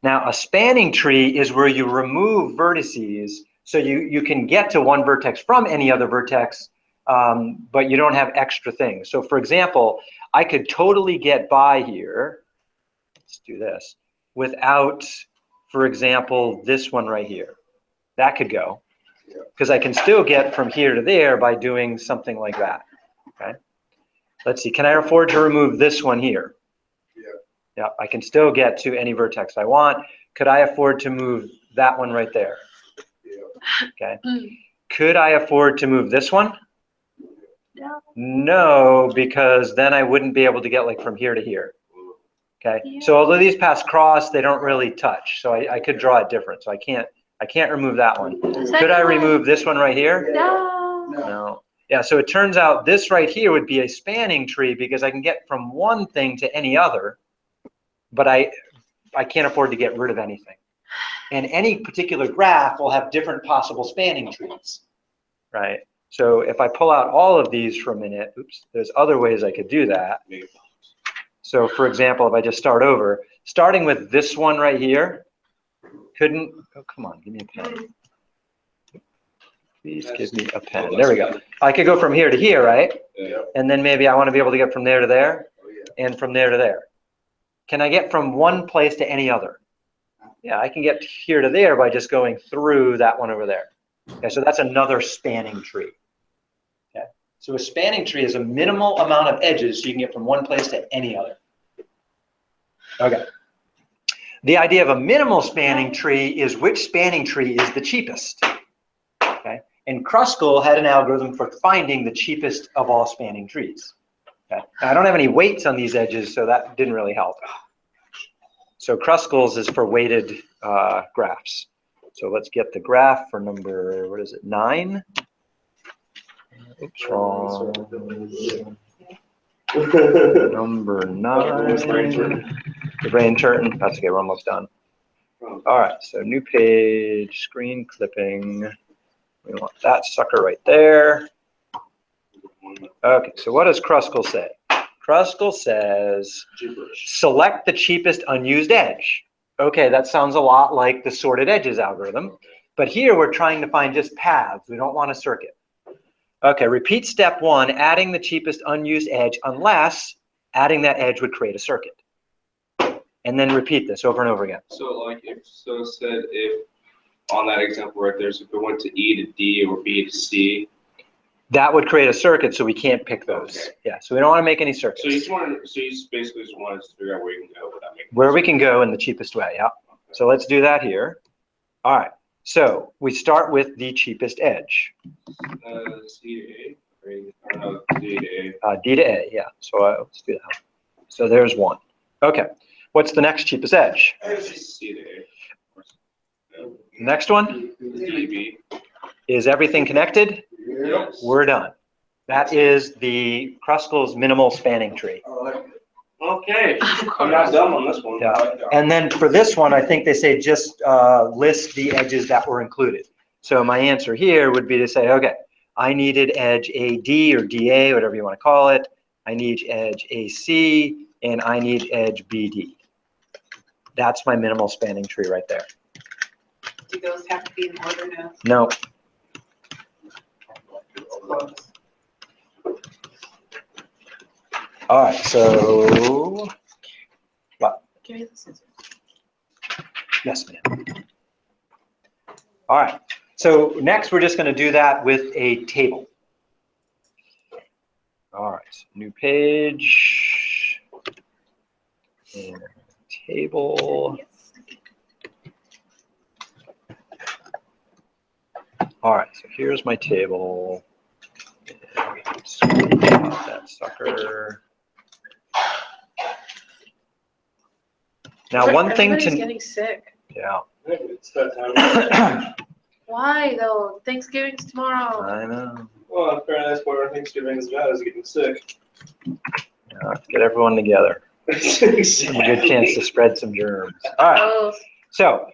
Now, a spanning tree is where you remove vertices, so you can get to one vertex from any other vertex, but you don't have extra things. So for example, I could totally get by here, let's do this, without, for example, this one right here. That could go, because I can still get from here to there by doing something like that, okay? Let's see, can I afford to remove this one here? Yeah, I can still get to any vertex I want. Could I afford to move that one right there? Okay. Could I afford to move this one? No. No, because then I wouldn't be able to get like from here to here. Okay. Yeah. So although these paths cross, they don't really touch. So I could draw it different. So I can't remove that one. Could I remove this one right here? No. No. Yeah, so it turns out this right here would be a spanning tree because I can get from one thing to any other, but I can't afford to get rid of anything. And any particular graph will have different possible spanning trees, right? So if I pull out all of these for a minute, oops, there's other ways I could do that. So for example, if I just start over, starting with this one right here, oh, come on, give me a pen. Please give me a pen. There we go. I could go from here to here, right? And then maybe I want to be able to get from there to there and from there to there. Can I get from one place to any other? Yeah, I can get here to there by just going through that one over there. Okay, so that's another spanning tree. Okay, so a spanning tree is a minimal amount of edges so you can get from one place to any other. Okay. The idea of a minimal spanning tree is which spanning tree is the cheapest. Okay, and Kruskal had an algorithm for finding the cheapest of all spanning trees. Okay, now, I don't have any weights on these edges, so that didn't really help. So Kruskal's is for weighted graphs. So let's get the graph for number, what is it, 9? Oops, wrong. Number 9. The brain turn. That's okay, we're almost done. All right, so new page, screen clipping. We want that sucker right there. Okay, so what does Kruskal say? Kruskal says, select the cheapest unused edge. Okay, that sounds a lot like the sorted edges algorithm, but here we're trying to find just paths. We don't want a circuit. Okay, repeat step 1, adding the cheapest unused edge unless adding that edge would create a circuit. And then repeat this over and over again. So like if on that example right there, so if it went to E to D or B to C. That would create a circuit, so we can't pick those. Okay. Yeah, so we don't want to make any circuits. So you basically just want to figure out where you can go without making. Where we can go in the cheapest way, yeah. So let's do that here. All right, so we start with the cheapest edge. C to A, or no, D to A. D to A, yeah, so let's do that. So there's one. Okay, what's the next cheapest edge? C to A. Next one, D to B. is everything connected? Yes. We're done. That is the Kruskal's minimal spanning tree. Okay, I'm not dumb on this one. Yeah. And then for this one, I think they say just list the edges that were included. So my answer here would be to say, okay, I needed edge AD or DA, whatever you want to call it. I need edge AC, and I need edge BD. That's my minimal spanning tree right there. Do those have to be in order now? No. All right, so, Give me the scissors. yes, ma'am. All right, so next we're just going to do that with a table. All right, so new page, and table. All right, so here's my table. Squeeze out that sucker. Now, one thing Everybody's to, getting sick. yeah. It's that time. Why though? Thanksgiving's tomorrow. I know. Well, apparently that's what our Thanksgiving is about, is getting sick. Yeah, let's get everyone together. Have a good chance to spread some germs. All right, Oh, so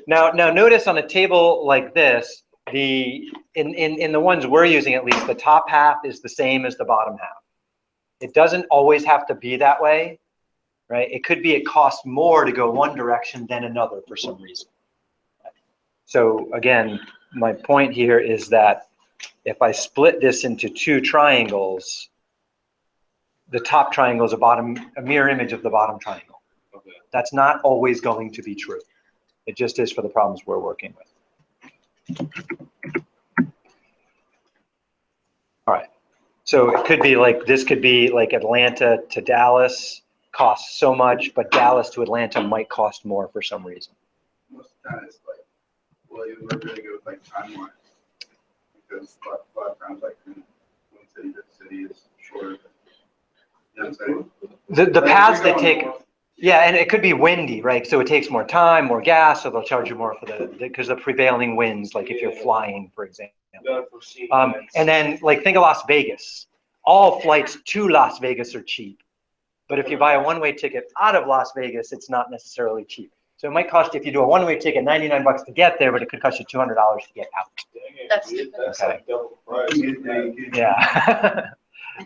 now notice on a table like this, in the ones we're using at least, the top half is the same as the bottom half. It doesn't always have to be that way, right? It could be it costs more to go one direction than another for some reason. So again, my point here is that if I split this into two triangles, the top triangle is a mirror image of the bottom triangle. Okay. That's not always going to be true. It just is for the problems we're working with. All right. So it could be like, this could be like Atlanta to Dallas costs so much, but Dallas to Atlanta might cost more for some reason. Most of the time it's like, well, we're gonna go with like time-wise. Because a lot of times like from one city to city is shorter. You know what I'm saying? The paths they take, yeah, and it could be windy, right? So it takes more time, more gas, so they'll charge you more for because the prevailing winds, like if you're flying, for example. And then like think of Las Vegas. All flights to Las Vegas are cheap. But if you buy a one-way ticket out of Las Vegas, it's not necessarily cheap. So it might cost you, if you do a one-way ticket, $99 to get there, but it could cost you $200 to get out. That's stupid. That's Okay. like double price. Yeah.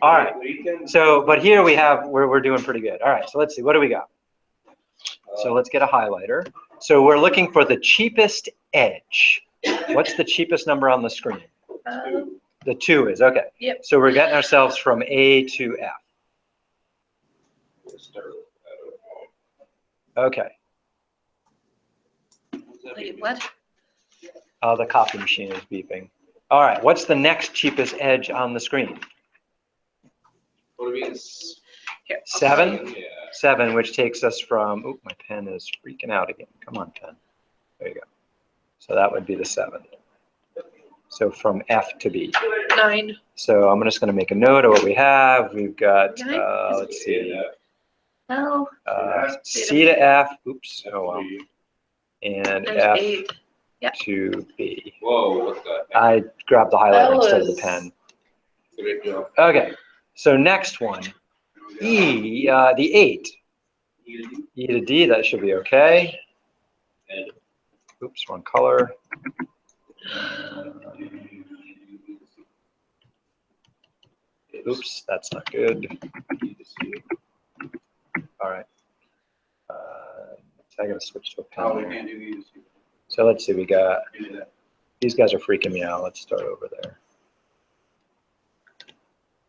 All right. So, but here we have, we're doing pretty good. All right, so let's see, what do we got? So let's get a highlighter. So we're looking for the cheapest edge. What's the cheapest number on the screen? The 2 is, okay. Yep. So we're getting ourselves from A to F. Okay. Wait, what? Oh, the copy machine is beeping. All right, what's the next cheapest edge on the screen? What do you mean? 7? Yeah. 7, which takes us from, oop, my pen is freaking out again. Come on, pen. There you go. So that would be the 7. So from F to B. 9. So I'm just going to make a note of what we have. We've got, Nine? let's see, No. C to F, oops, oh well, and There's F 8. to B. Whoa, what the heck? I grabbed the highlighter That instead of the was- pen. Great job. Okay, so next one, E, the 8. E to D, that should be okay. Ed. Oops, wrong color. Oops, that's not good. All right. So I gotta switch to a Oh, pen we here. can't do these. So let's see, we got, Do that. these guys are freaking me out. Let's start over there.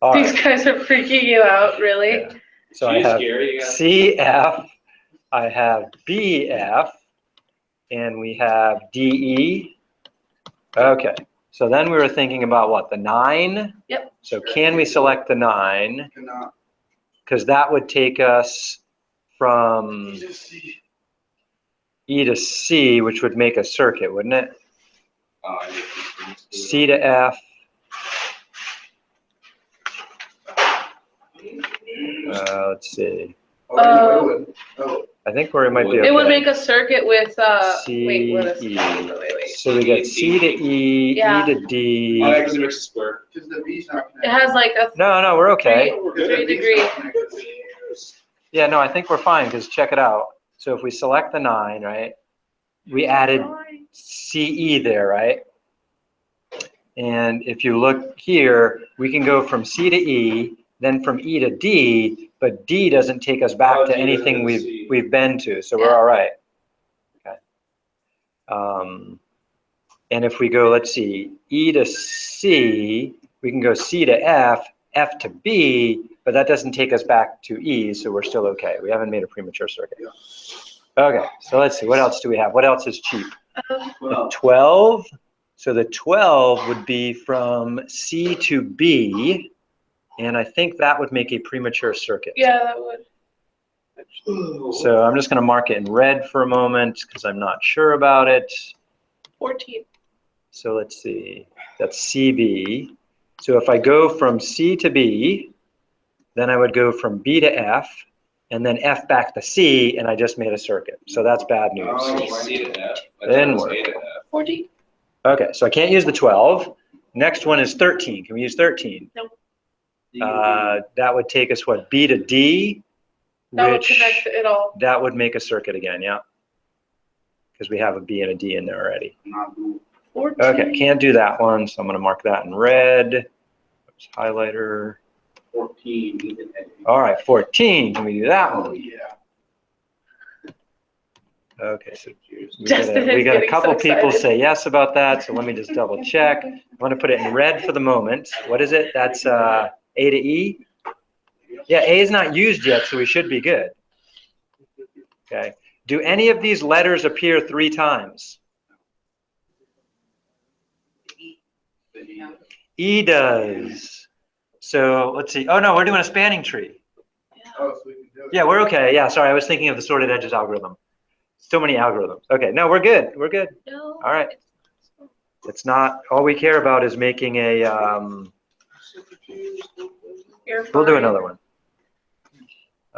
All These right, guys are freaking you out, really? yeah. So I She's have scary, you got- CF, I have BF, and we have DE. Okay, so then we were thinking about what, the 9? Yep. So can we select the 9? Cannot. Because that would take us from Just see. E to C, which would make a circuit, wouldn't it? Oh, I hate these things, too. C to F. Let's see. Oh, oh, I think where it might be It would okay. make a circuit with, wait, what is, C, wait. So we got C to E, Yeah. E to D. Oh, because it makes a square. just the V's not It connected. has like a No, we're okay. Because the 3 V's degree. not connected. Yeah, no, I think we're fine because check it out. So if we select the 9, right? we added CE there, right? And if you look here, we can go from C to E, then from E to D, but D doesn't take us back Oh, to D anything doesn't see. we've been to, so we're Yeah. all right. Okay. And if we go, let's see, E to C, we can go C to F, F to B, but that doesn't take us back to E, so we're still okay. We haven't made a premature circuit. Okay, so let's see, what else do we have? What else is cheap? The 12. So the 12 would be from C to B, and I think that would make a premature circuit. Yeah, that would. So I'm just going to mark it in red for a moment because I'm not sure about it. 14. So let's see, that's CB. So if I go from C to B, then I would go from B to F, and then F back to C, and I just made a circuit. So that's bad news. Oh, C to F. I Then thought work. it was A to F. 14. Okay, so I can't use the 12. Next one is 13. Can we use 13? That would take us, what, B to D? That would Which, connect it all. that would make a circuit again, yeah. Because we have a B and a D in there already. 14. Okay, can't do that one, so I'm going to mark that in red. Oops, highlighter. 14. All right, 14. Can we do that Oh, one? yeah. Okay, so we Justin got is a getting couple so people excited. say yes about that, so let me just double check. I'm going to put it in red for the moment. What is it? That's A to E? Yeah, A is not used yet, so we should be good. Okay. Do any of these letters appear 3 times? E does. So let's see. Oh, no, we're doing a spanning tree. Oh, so we can do it. Yeah, we're okay. Yeah, sorry, I was thinking of the sorted edges algorithm. So many algorithms. Okay, no, we're good. We're good. No. All right. It's not, all we care about is making a, You're we'll do fine. another one.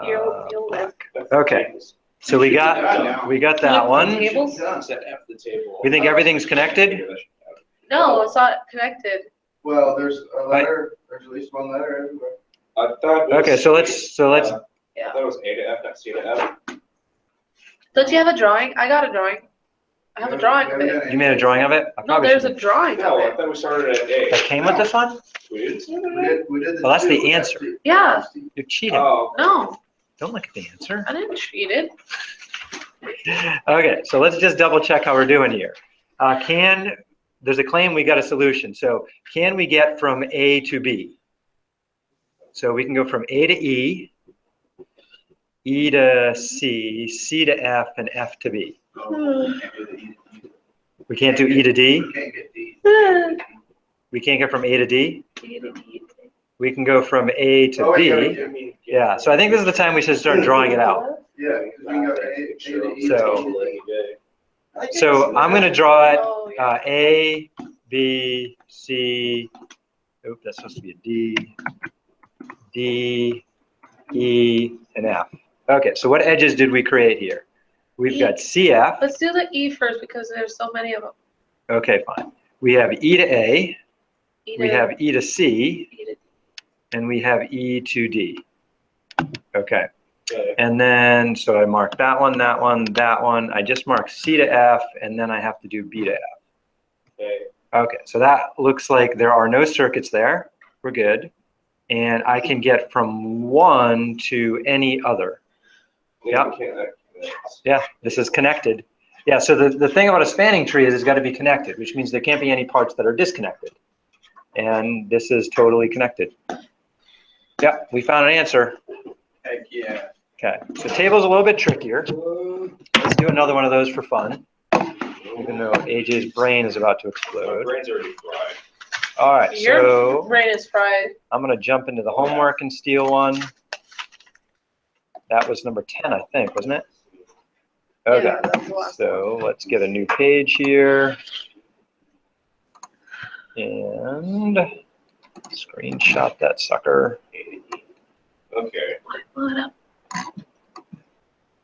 You'll live. Okay, so we got that one. Tables? Set F the table. We think everything's connected? No, it's not connected. Well, there's a letter, there's at least one letter everywhere. I thought it was Okay, so let's, I thought it was A to F, not C to F. Don't you have a drawing? I got a drawing. I have a drawing of it. you made a drawing of it? I No, probably there's a shouldn't. drawing No, of I it. thought we started at A. That came with this one? We didn't start We at A? did, we did. Well, that's the two. answer. Yeah. You're cheating. Oh, No, Don't look at the answer. I didn't cheat it. Okay, so let's just double check how we're doing here. There's a claim we got a solution. So can we get from A to B? So we can go from A to E, E to C, C to F, and F to B. Oh, We can't do E to D? we can't get D. We can't get from A to D? We can go from A to Oh, wait, B. Yeah, so I think this is the time we should start drawing it out. Yeah, because we can go A to E. So- So I'm going to draw it Oh, yeah. A, B, C, oop, that's supposed to be a D, D, E, and F. Okay, so what edges did we create here? We've got CF. Let's do the E first because there's so many of them. Okay, fine. We have E to A, E we to- have E to C, E to- and we have E to D. Okay. And then, so I marked that one, that one, that one. I just marked C to F, and then I have to do B to F. Okay. Okay, so that looks like there are no circuits there. We're good. And I can get from one to any other. Yeah. Yeah, this is connected. Yeah, so the thing about a spanning tree is it's got to be connected, which means there can't be any parts that are disconnected. And this is totally connected. Yeah, we found an answer. Heck, yeah. Okay, so table's a little bit trickier. Let's do another one of those for fun, even though AJ's brain is about to My explode. brain's already fried. All right, Your so brain is fried. I'm going to jump into the homework and steal one. That was number 10, I think, wasn't it? Okay, Yeah, that was the last so let's get a new page here. And screenshot that sucker. Okay. Pull it up.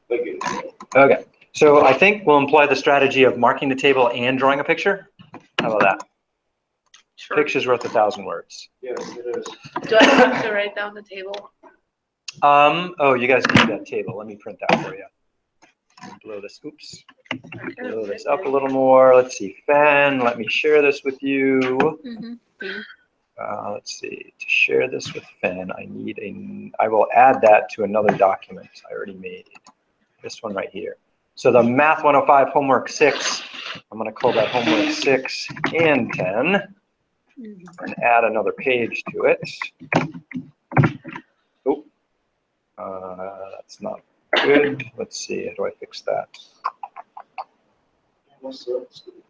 Look at it. Okay, so I think we'll employ the strategy of marking the table and drawing a picture. How about that? Sure. Picture's worth 1,000 words. Yes, it is. Do I have to write down the table? Oh, you guys need that table. Let me print that for you. blow this, oops, blow this up a little more. Let's see, Fen, let me share this with you. Mhm. Let's see, to share this with Fen, I will add that to another document I already made. This one right here. So the Math 105 homework 6, I'm going to call that homework 6 and 10 and add another page to it. Oh, that's not good. Let's see, how do I fix that?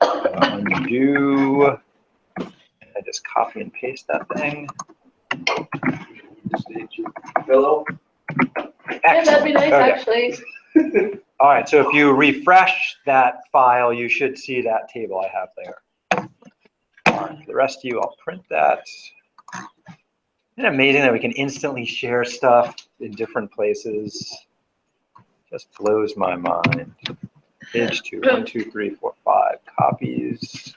Undo. I just copy and paste that thing. Hello? Yeah, that'd be nice, Okay. actually. All right, so if you refresh that file, you should see that table I have there. All right, for the rest of you, I'll print that. Isn't it amazing that we can instantly share stuff in different places? Just blows my mind. Page 2, 1, 2, 3, 4, 5 copies.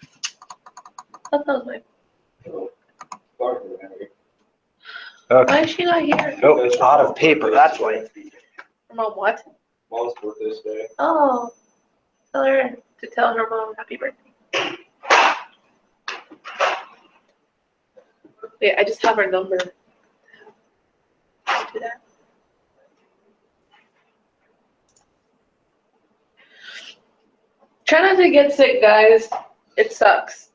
That was my. Okay. Why is she not here? Oh, it's out of paper, that's why. Her mom what? Mom's birthday today. Oh, tell her to tell her mom happy birthday. Wait, I just have her number. Let's do that. Try not to get sick, guys. It sucks.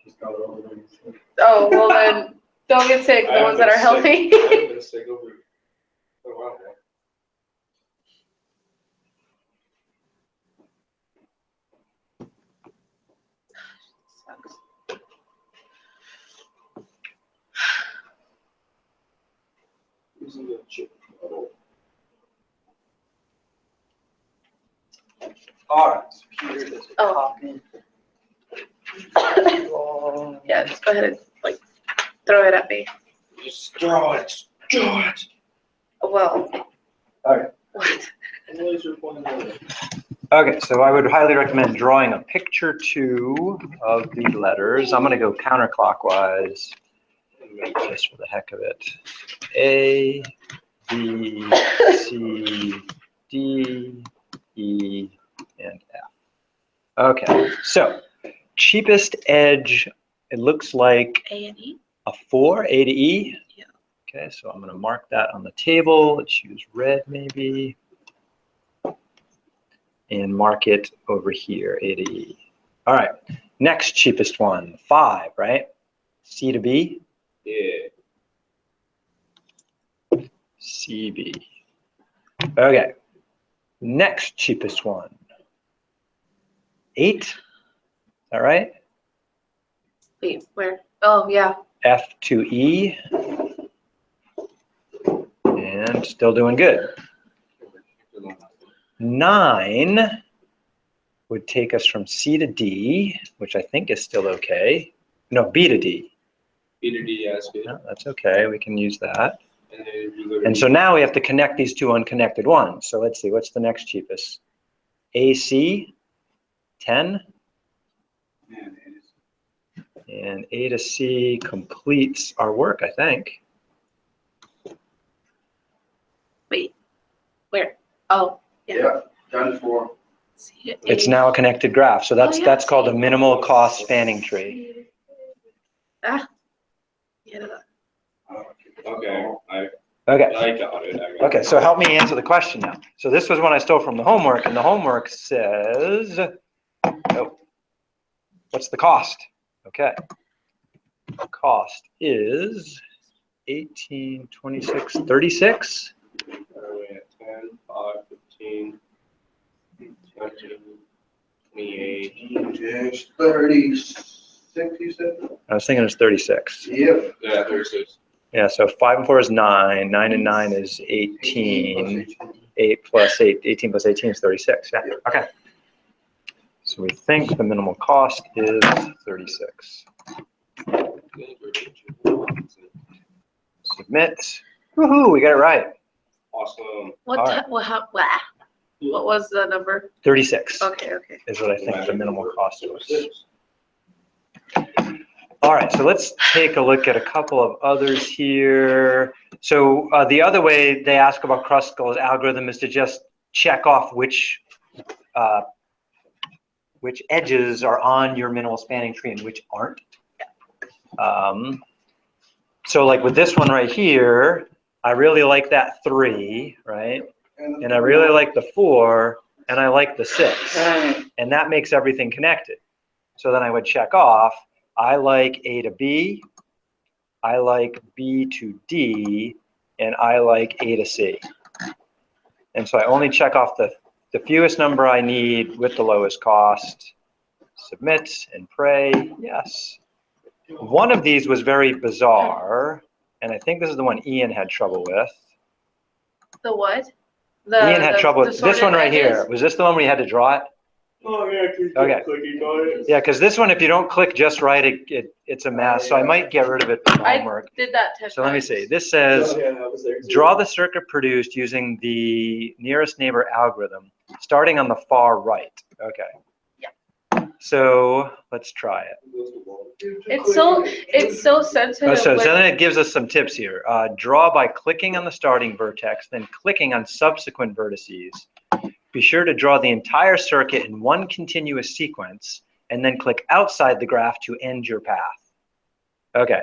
She's got it over there. Oh, well then, don't get sick, the ones that are healthy. I haven't been sick over a while now. Sucks. Using the chip. All right, so here it is. Oh. Yeah, just go ahead and like throw it at me. Just draw it. Draw it. Well. Okay. What? Laser pointing at it. Okay, so I would highly recommend drawing a picture too of the letters. I'm going to go counterclockwise just for the heck of it. A, B, C, D, E, and F. Okay, so cheapest edge, it looks like A and E? a 4, A to E. Yeah. Okay, so I'm going to mark that on the table. Let's use red maybe. And mark it over here, A to E. All right, next cheapest one, 5, right? C to B, Yeah. CB. Okay, next cheapest one, 8, is that right? Wait, where? Oh, yeah. F to E, and still doing good. 9 would take us from C to D, which I think is still okay. No, B to D. B to D, yeah, that's good. No, that's okay, we can use that. And then you go to And so now we have to connect these two unconnected ones. So let's see, what's the next cheapest? AC, 10, Man, it is. and A to C completes our work, I think. Wait. Where? Oh, yeah. Yeah, done for. See, It's A. now a connected graph. So that's Oh, yeah, that's called a see. minimal cost spanning tree. Ah. Yeah. Okay, Okay. I got it. Okay, so help me answer the question now. So this was one I stole from the homework, and the homework says, oh, what's the cost? Okay. The cost is 18, 26, 36. We at 10, 5, 15, 20, 28. 36, you said? I was thinking it's 36. Yep. Yeah, 36. Yeah, so 5 and 4 is 9, 9 and 9 is 18, 8 plus 8, 18 plus 18 is 36, yeah, okay. So we think the minimal cost is 36. Submit, woohoo, we got it right, Awesome. What, All ti- right. what was the number? 36 Okay, okay. is what I think the minimal cost was. All right, so let's take a look at a couple of others here. So the other way they ask about Kruskal's algorithm is to just check off which edges are on your minimal spanning tree and which aren't. So like with this one right here, I really like that 3, right? And I really like the 4, and I like the 6. And that makes everything connected. So then I would check off, I like A to B, I like B to D, and I like A to C. And so I only check off the fewest number I need with the lowest cost, submit and pray, yes. One of these was very bizarre, and I think this is the one Ian had trouble with. The what? Ian had trouble with this one right edges? here. Was this the one where you had to draw it? Oh, yeah, Okay. clicking on it. Yeah, because this one, if you don't click just right, it's a mess. So I might get rid of it from I homework. did that 10 So let me times. see. This says, Yeah, I was there too. draw the circuit produced using the nearest neighbor algorithm, starting on the far right. Okay. Yeah. So let's try it. It's so sensitive. Oh, so when- then it gives us some tips here. Draw by clicking on the starting vertex, then clicking on subsequent vertices. Be sure to draw the entire circuit in one continuous sequence, and then click outside the graph to end your path. Okay,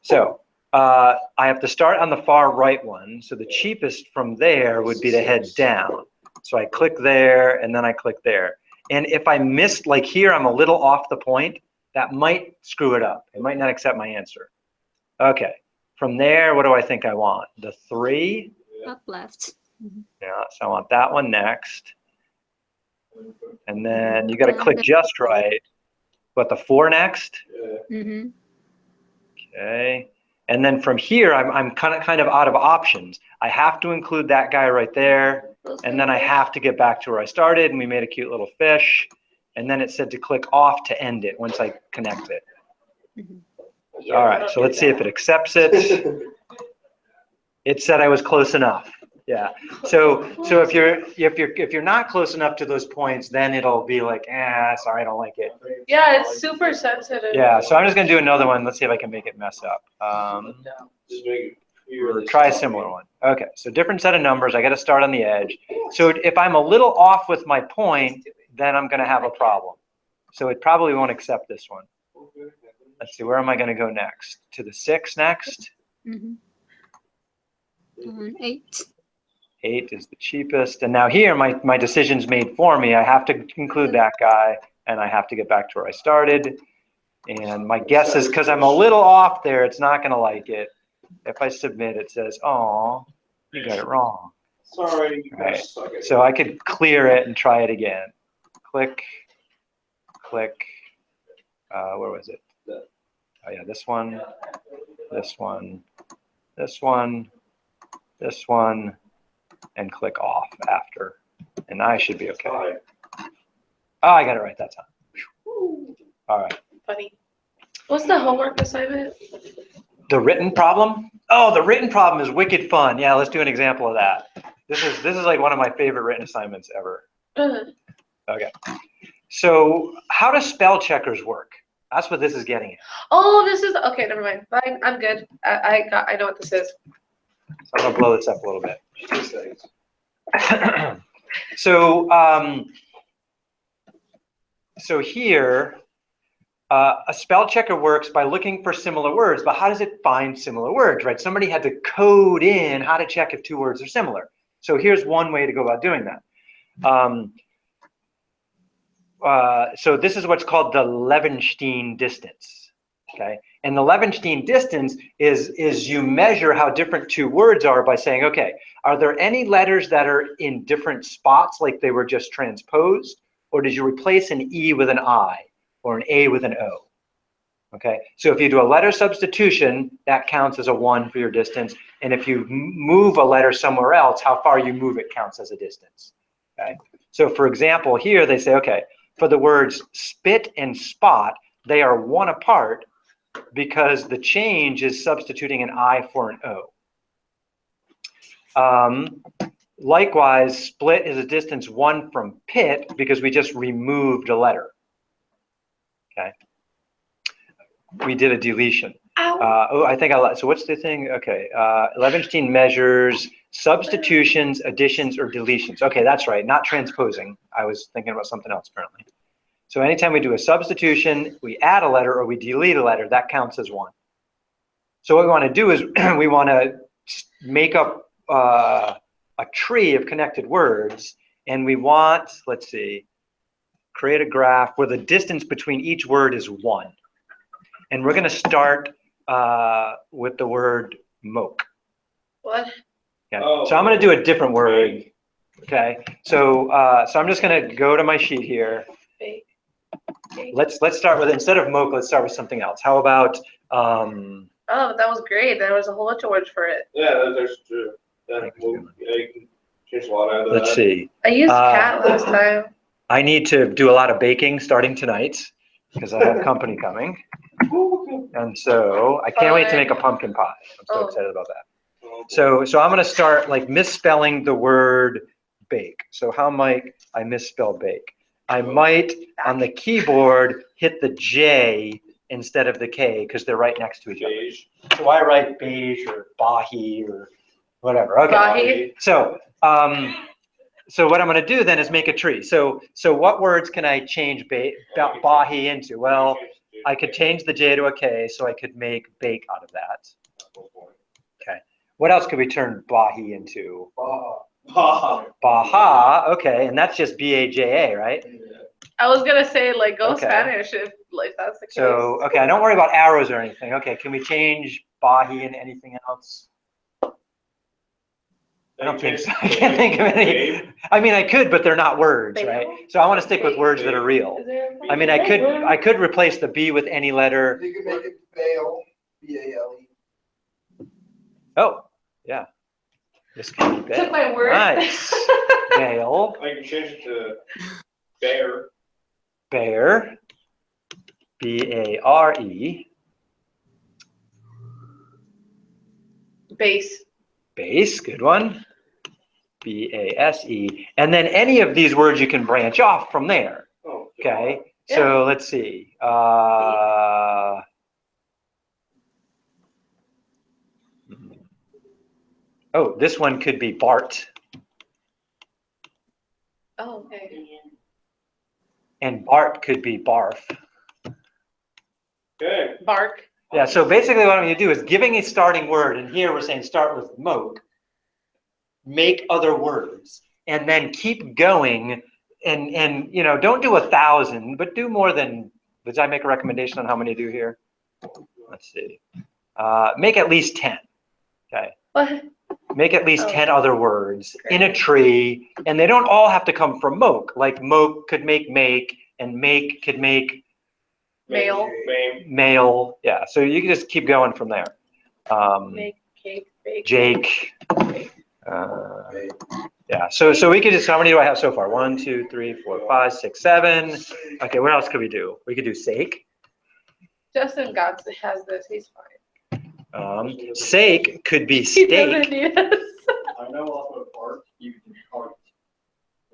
so I have to start on the far right one. So the cheapest from there would be to head down. So I click there, and then I click there. And if I missed, like here, I'm a little off the point, that might screw it up. It might not accept my answer. Okay, from there, what do I think I want? The 3? Up left. Yeah, so I want that one next. And then you got to click just right. What, the 4 next? Mm-hmm. Okay. And then from here, I'm kind of out of options. I have to include that guy right there. And then I have to get back to where I started, and we made a cute little fish. And then it said to click off to end it once I connect it. Yeah, All we right, don't so do let's see if it accepts it. It said I was close enough. Yeah. So if you're not close enough to those points, then it'll be like, sorry, I don't like it. Yeah, it's super sensitive. Yeah. So I'm just gonna do another one. Let's see if I can make it mess up. Just make it clear. Or try a similar one. Okay. So different set of numbers. I got to start on the edge. So if I'm a little off with my point, then I'm gonna have a problem. So it probably won't accept this one. Let's see. Where am I gonna go next? To the 6 next. Mm-hmm. 8. 8 is the cheapest. And now here, my decision's made for me. I have to include that guy, and I have to get back to where I started. And my guess is because I'm a little off there, it's not going to like it. If I submit, it says, oh, you got it wrong. Sorry, you Right. guys suck at it. So I could clear it and try it again. Click, click. Where was it? Oh, yeah, this one, this one, this one, this one, and click off after. And I should be okay. Oh, I got it right that time. All right. Funny. What's the homework assignment? The written problem? Oh, the written problem is wicked fun. Yeah, let's do an example of that. This is like one of my favorite written assignments ever. Okay. So how do spell checkers work? That's what this is getting at. Oh, this is okay. Never mind. Fine, I'm good. I know what this is. So I'm gonna blow this up a little bit. So so here, a spell checker works by looking for similar words, but how does it find similar words, right? Somebody had to code in how to check if 2 words are similar. So here's one way to go about doing that. So this is what's called the Levenshtein distance, okay? And the Levenshtein distance is you measure how different 2 words are by saying, okay, are there any letters that are in different spots, like they were just transposed, or did you replace an E with an I, or an A with an O? Okay, so if you do a letter substitution, that counts as a 1 for your distance, and if you move a letter somewhere else, how far you move it counts as a distance, okay? So for example, here they say, okay, for the words spit and spot, they are 1 apart because the change is substituting an I for an O. Likewise, split is a distance 1 from pit because we just removed a letter. Okay. We did a deletion. Oh, I think so what's the thing? Okay. Levenshtein measures substitutions, additions, or deletions. Okay, that's right, not transposing. I was thinking about something else apparently. So anytime we do a substitution, we add a letter or we delete a letter, that counts as one. So what we want to do is we want to make up a tree of connected words, and we want, let's see, create a graph where the distance between each word is 1. And we're going to start with the word moke. What? Okay. Oh. So I'm going to do a different word. Okay. So so I'm just going to go to my sheet here. Bake. Let's start with, instead of moke, let's start with something else. How about Oh, that was great. There was a whole bunch of words for it. Yeah, that's true. Yeah, you can change a lot out of that. let's see. I used cat last time. I need to do a lot of baking starting tonight because I have company coming. And so I can't wait to make a pumpkin pie. I'm so Oh. excited about that. Oh, boy. So I'm going to start like misspelling the word bake. So how might I misspell bake? I might on the keyboard hit the J instead of the K because they're right next to each other. Beige. So I write beige or bahi or whatever. Okay. Bahi. So so what I'm going to do then is make a tree. So what words can I change bahi into? Well, I could change the J to a K, so I could make bake out of that. Okay. What else could we turn bahi into? Baha. Okay, and that's just B-A-J-A, right? I was gonna say like go Okay. Spanish if like that's the case. So okay, don't worry about arrows or anything. Okay, can we change bahi into anything else? I don't think so. I can't think of any. I mean, I could, but they're not words, right? So I want to stick with words that are real. Is there a I mean, I could replace the B with any letter. You can make it Bale, B-A-L-E. Oh, yeah. This can be Took Bale. my word. Nice. Bale, I can change it to bear. bear, B-A-R-E, Base. base, good one, B-A-S-E. And then any of these words you can branch off from there, Oh, okay? So let's see. Oh, this one could be Bart, Oh, okay. and Bart could be barf. Okay. Bark. Yeah, so basically what I'm going to do is giving a starting word, and here we're saying start with moke, make other words, and then keep going, and you know, don't do 1,000, but do more than, did I make a recommendation on how many to do here? Let's see. Make at least 10, okay? What? Make at least Oh. 10 other words in a Great. tree, and they don't all have to come from moke, like moke could make, and make could make Male. male. Yeah, so you can just keep going from there. Make cake. Bake. Jake. Yeah, so we could just, how many do I have so far? 1, 2, 3, 4, 5, 6, 7. Okay, what else could we do? We could do sake. Justin Gotts has this. He's fine. Sake could be He doesn't steak. need us. I know off of Bart, you can cart.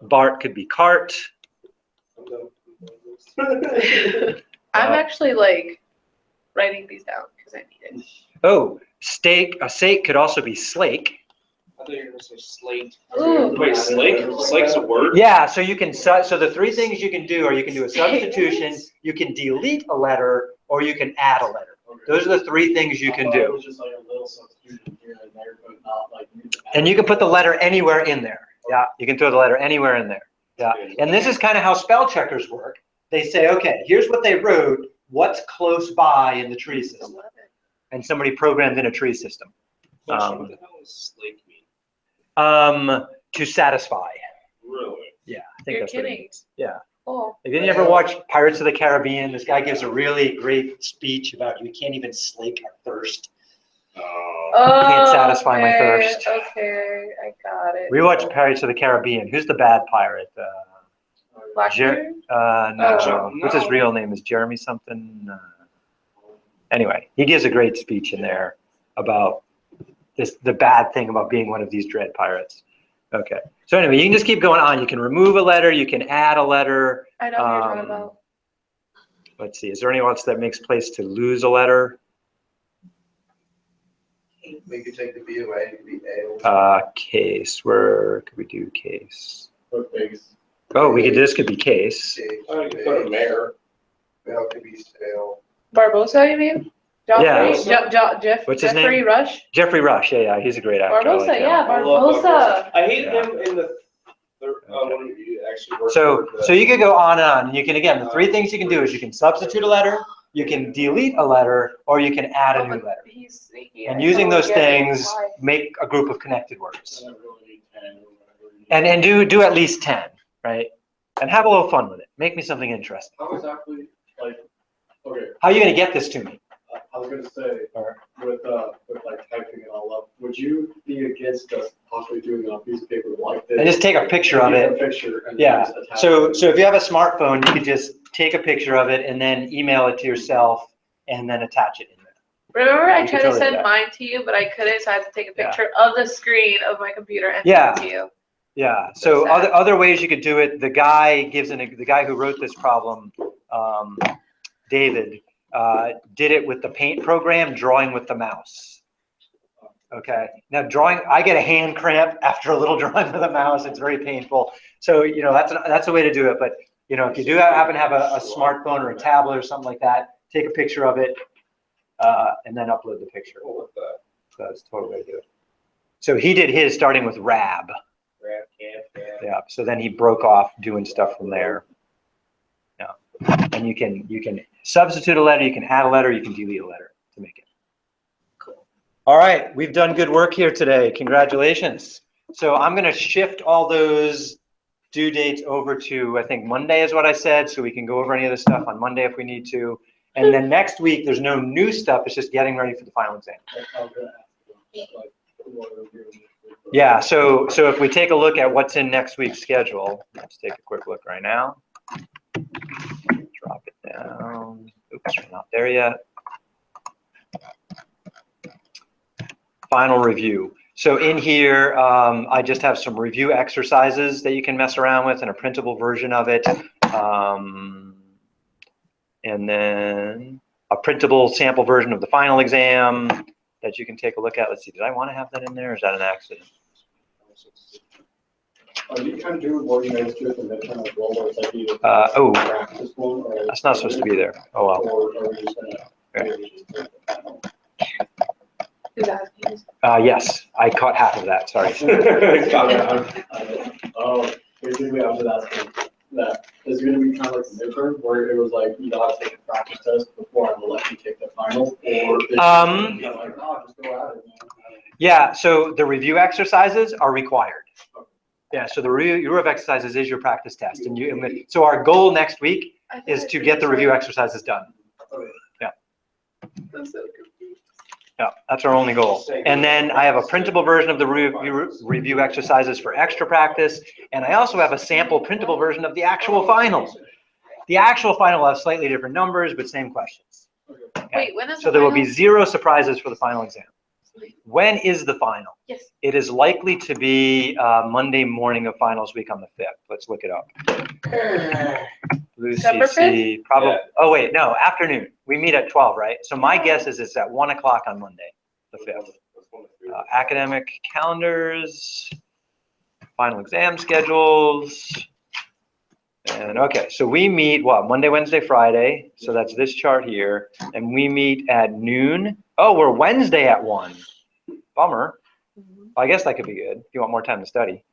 Bart could be cart. I'm actually like writing these down because I need it. Oh, steak. A sake could also be slake. I thought you were gonna say slate. Ooh. Wait, slake? Slake's a word? Yeah, so you can, so the three things you can do are you can do a substitution, you can delete a letter, or you can add a letter. Those are the three things you can I thought it do. was just like a little substitution here and there, but not like. And you can put the letter anywhere in there. Yeah, you can throw the letter anywhere in there. Yeah, and this is kind of how spell checkers work. They say, okay, here's what they wrote, what's close by in the tree system? And somebody programmed in a tree system. What the hell does slake mean? To satisfy. Really? Yeah, I think You're that's what it kidding. means. Yeah. Oh. Like, didn't you ever watch Pirates of the Caribbean? This guy gives a really great speech about you can't even slake our thirst. Oh, Can't satisfy my okay, thirst. Okay, I got it. We watch Pirates of the Caribbean. Who's the bad pirate? Blackbeard? No. Oh. What's his real name? Is Jeremy something? Anyway, he gives a great speech in there about the bad thing about being one of these dread pirates. Okay. So anyway, you can just keep going on. You can remove a letter. You can add a letter. I know what you're talking about. Let's see. Is there anyone else that makes place to lose a letter? We could take the B away, it could be A. Case, where could we do case? Put base. Oh, this could be case. Oh, you can put a mayor. Well, it could be stale. Barbosa, you mean? Yeah. Jeff, What's his Jeffrey name? Rush? Jeffrey Rush, yeah, he's a great actor. I Barbosa, like him. yeah, I love Barbosa. I hate Yeah. him in the when you actually work. So, with the- so you could go on and on. And you can, again, the three things you can do is you can substitute a letter, you can delete a letter, or you can add a new letter. He's sneaky. And I using totally those get it. things, Why? make a group of connected words. I don't really need 10 or whatever. you need. And do at least 10, right? And have a little fun with it. Make me something interesting. How exactly, like, okay, How are you gonna get this to me? I was gonna say, Or- with like typing it all up, would you be against us possibly doing it on a piece of paper like this? And just take a picture of Take a it. picture and Yeah. just attach So it. if you have a smartphone, you could just take a picture of it and then email it to yourself and then attach it in there. Remember, I You tried can to totally do send that. mine to you, but I couldn't, so I had to take a Yeah. picture of the screen of my computer and Yeah. send it to you. Yeah, so That's sad. other ways you could do it, the guy who wrote this problem, David, did it with the paint program, drawing with the mouse. Okay, now I get a hand cramp after a little drawing with a mouse, it's very painful. So, that's a way to do it, but, if you do happen to have a smartphone or a tablet or something like that, take a picture of it, and then upload the picture. Cool with the So that's a total way to do it. So he did his starting with RAB. grab camp. Yeah, so then he broke off doing stuff from there. Yeah, and you can substitute a letter, you can add a letter, you can delete a letter to make it. Cool. All right, we've done good work here today. Congratulations. So I'm going to shift all those due dates over to, I think Monday is what I said, so we can go over any of this stuff on Monday if we need to. And then next week, there's no new stuff, it's just getting ready for the final exam. I was gonna ask you, like, what are we doing this week? Yeah, so if we take a look at what's in next week's schedule, let's take a quick look right now. Drop it down. Oops, we're not there yet. Final review. So in here, I just have some review exercises that you can mess around with and a printable version of it. And then a printable sample version of the final exam that you can take a look at. Let's see, did I want to have that in there or is that an accident? Are you trying to do what you guys do with the midterm as well, where it's like either Oh, practice one or? that's not supposed to be there. Oh, well. Or are we just gonna? Who's asking? Yes, I caught half of that, sorry. Oh, basically, I was just asking that, is it gonna be kind of like the midterm, where it was like, you gotta take a practice test before I will let you take the final, or? is it gonna be like, oh, just go at it, man. Yeah, so the review exercises are required. Yeah, so the review of exercises is your practice test. So our goal next week is to get the review exercises done. I'm so confused. Yeah, that's our only goal. And then I have a printable version of the review exercises for extra practice. And I also have a sample printable version of the actual final. The actual final will have slightly different numbers, but same questions. Okay? Wait, when is the So there will be final? 0 surprises for the final exam. When is the final? Yes. It is likely to be Monday morning of finals week on the 5th. Let's look it up. Blue December CC, probably. Yeah. Oh wait, no, afternoon. We meet at 12, right? So my guess is it's at 1 o'clock on Monday, the 5th. Academic calendars, final exam schedules. And okay, so we meet what, Monday, Wednesday, Friday. So that's this chart here. And we meet at noon. Oh, we're Wednesday at 1. Bummer. I guess that could be good if you want more time to study.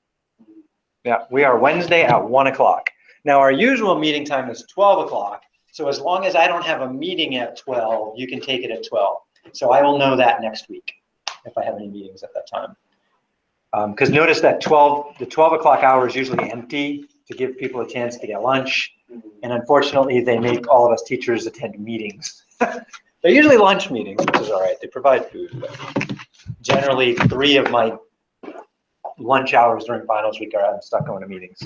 Yeah, we are Wednesday at 1 o'clock. Now our usual meeting time is 12 o'clock. So as long as I don't have a meeting at 12, you can take it at 12. So I will know that next week if I have any meetings at that time. Because notice that the 12 o'clock hour is usually empty to give people a chance to get lunch. And unfortunately, they make all of us teachers attend meetings. They're usually lunch meetings, which is all right. They provide food. But generally, 3 of my lunch hours during finals week are I'm stuck going to meetings.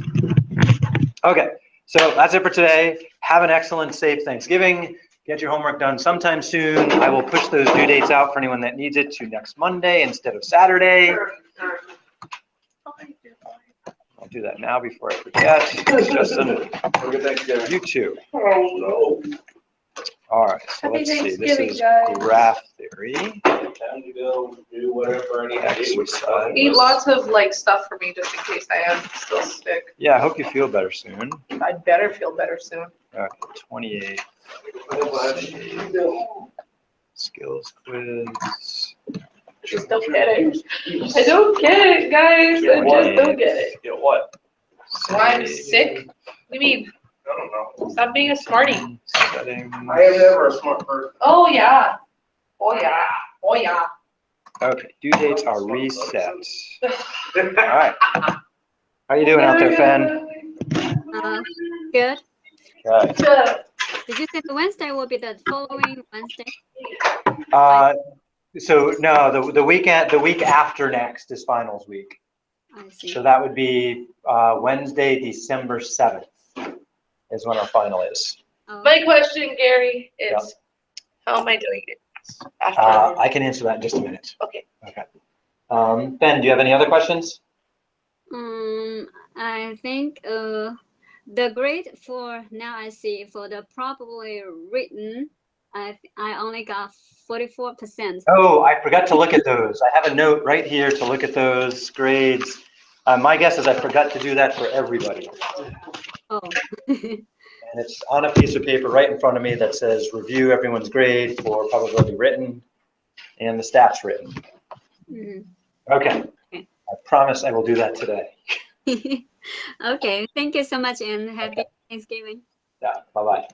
Okay, so that's it for today. Have an excellent, safe Thanksgiving. Get your homework done sometime soon. I will push those due dates out for anyone that needs it to next Monday instead of Saturday. I'll do that now before I forget. Justin, Have a good Thanksgiving. you too. Oh, All right, so Happy let's see. This Thanksgiving, is guys. graph theory. time to go do whatever I need to do. Exercise. Eat lots of like stuff for me just in case I am still sick. Yeah, I hope you feel better soon. I'd better feel better soon. Okay, 28. Skills quiz. Just don't get it. I don't get it, guys. I just don't get it. Get what? Why I'm sick? What do you mean? I don't know. Stop being a smarty. Settings. I am never a smart person. Oh yeah. Oh yeah. Oh yeah. Okay, due dates are reset. All right. How you doing out there, Fen? Good. Okay. Did you say the Wednesday will be the following Wednesday? So no, the week after next is finals week. I see. So that would be Wednesday, December 7th is when our final is. Oh, My question, Gary, is how am I doing it? After I can answer that in just a minute. okay. Okay. Ben, do you have any other questions? I think the grade for now I see for the probably written, I only got 44%. Oh, I forgot to look at those. I have a note right here to look at those grades. My guess is I forgot to do that for everybody. Oh. And it's on a piece of paper right in front of me that says review everyone's grade for probability written and the stats written. Mhm. Okay. I promise I will do that today. Okay, thank you so much and happy Thanksgiving. Yeah, bye-bye.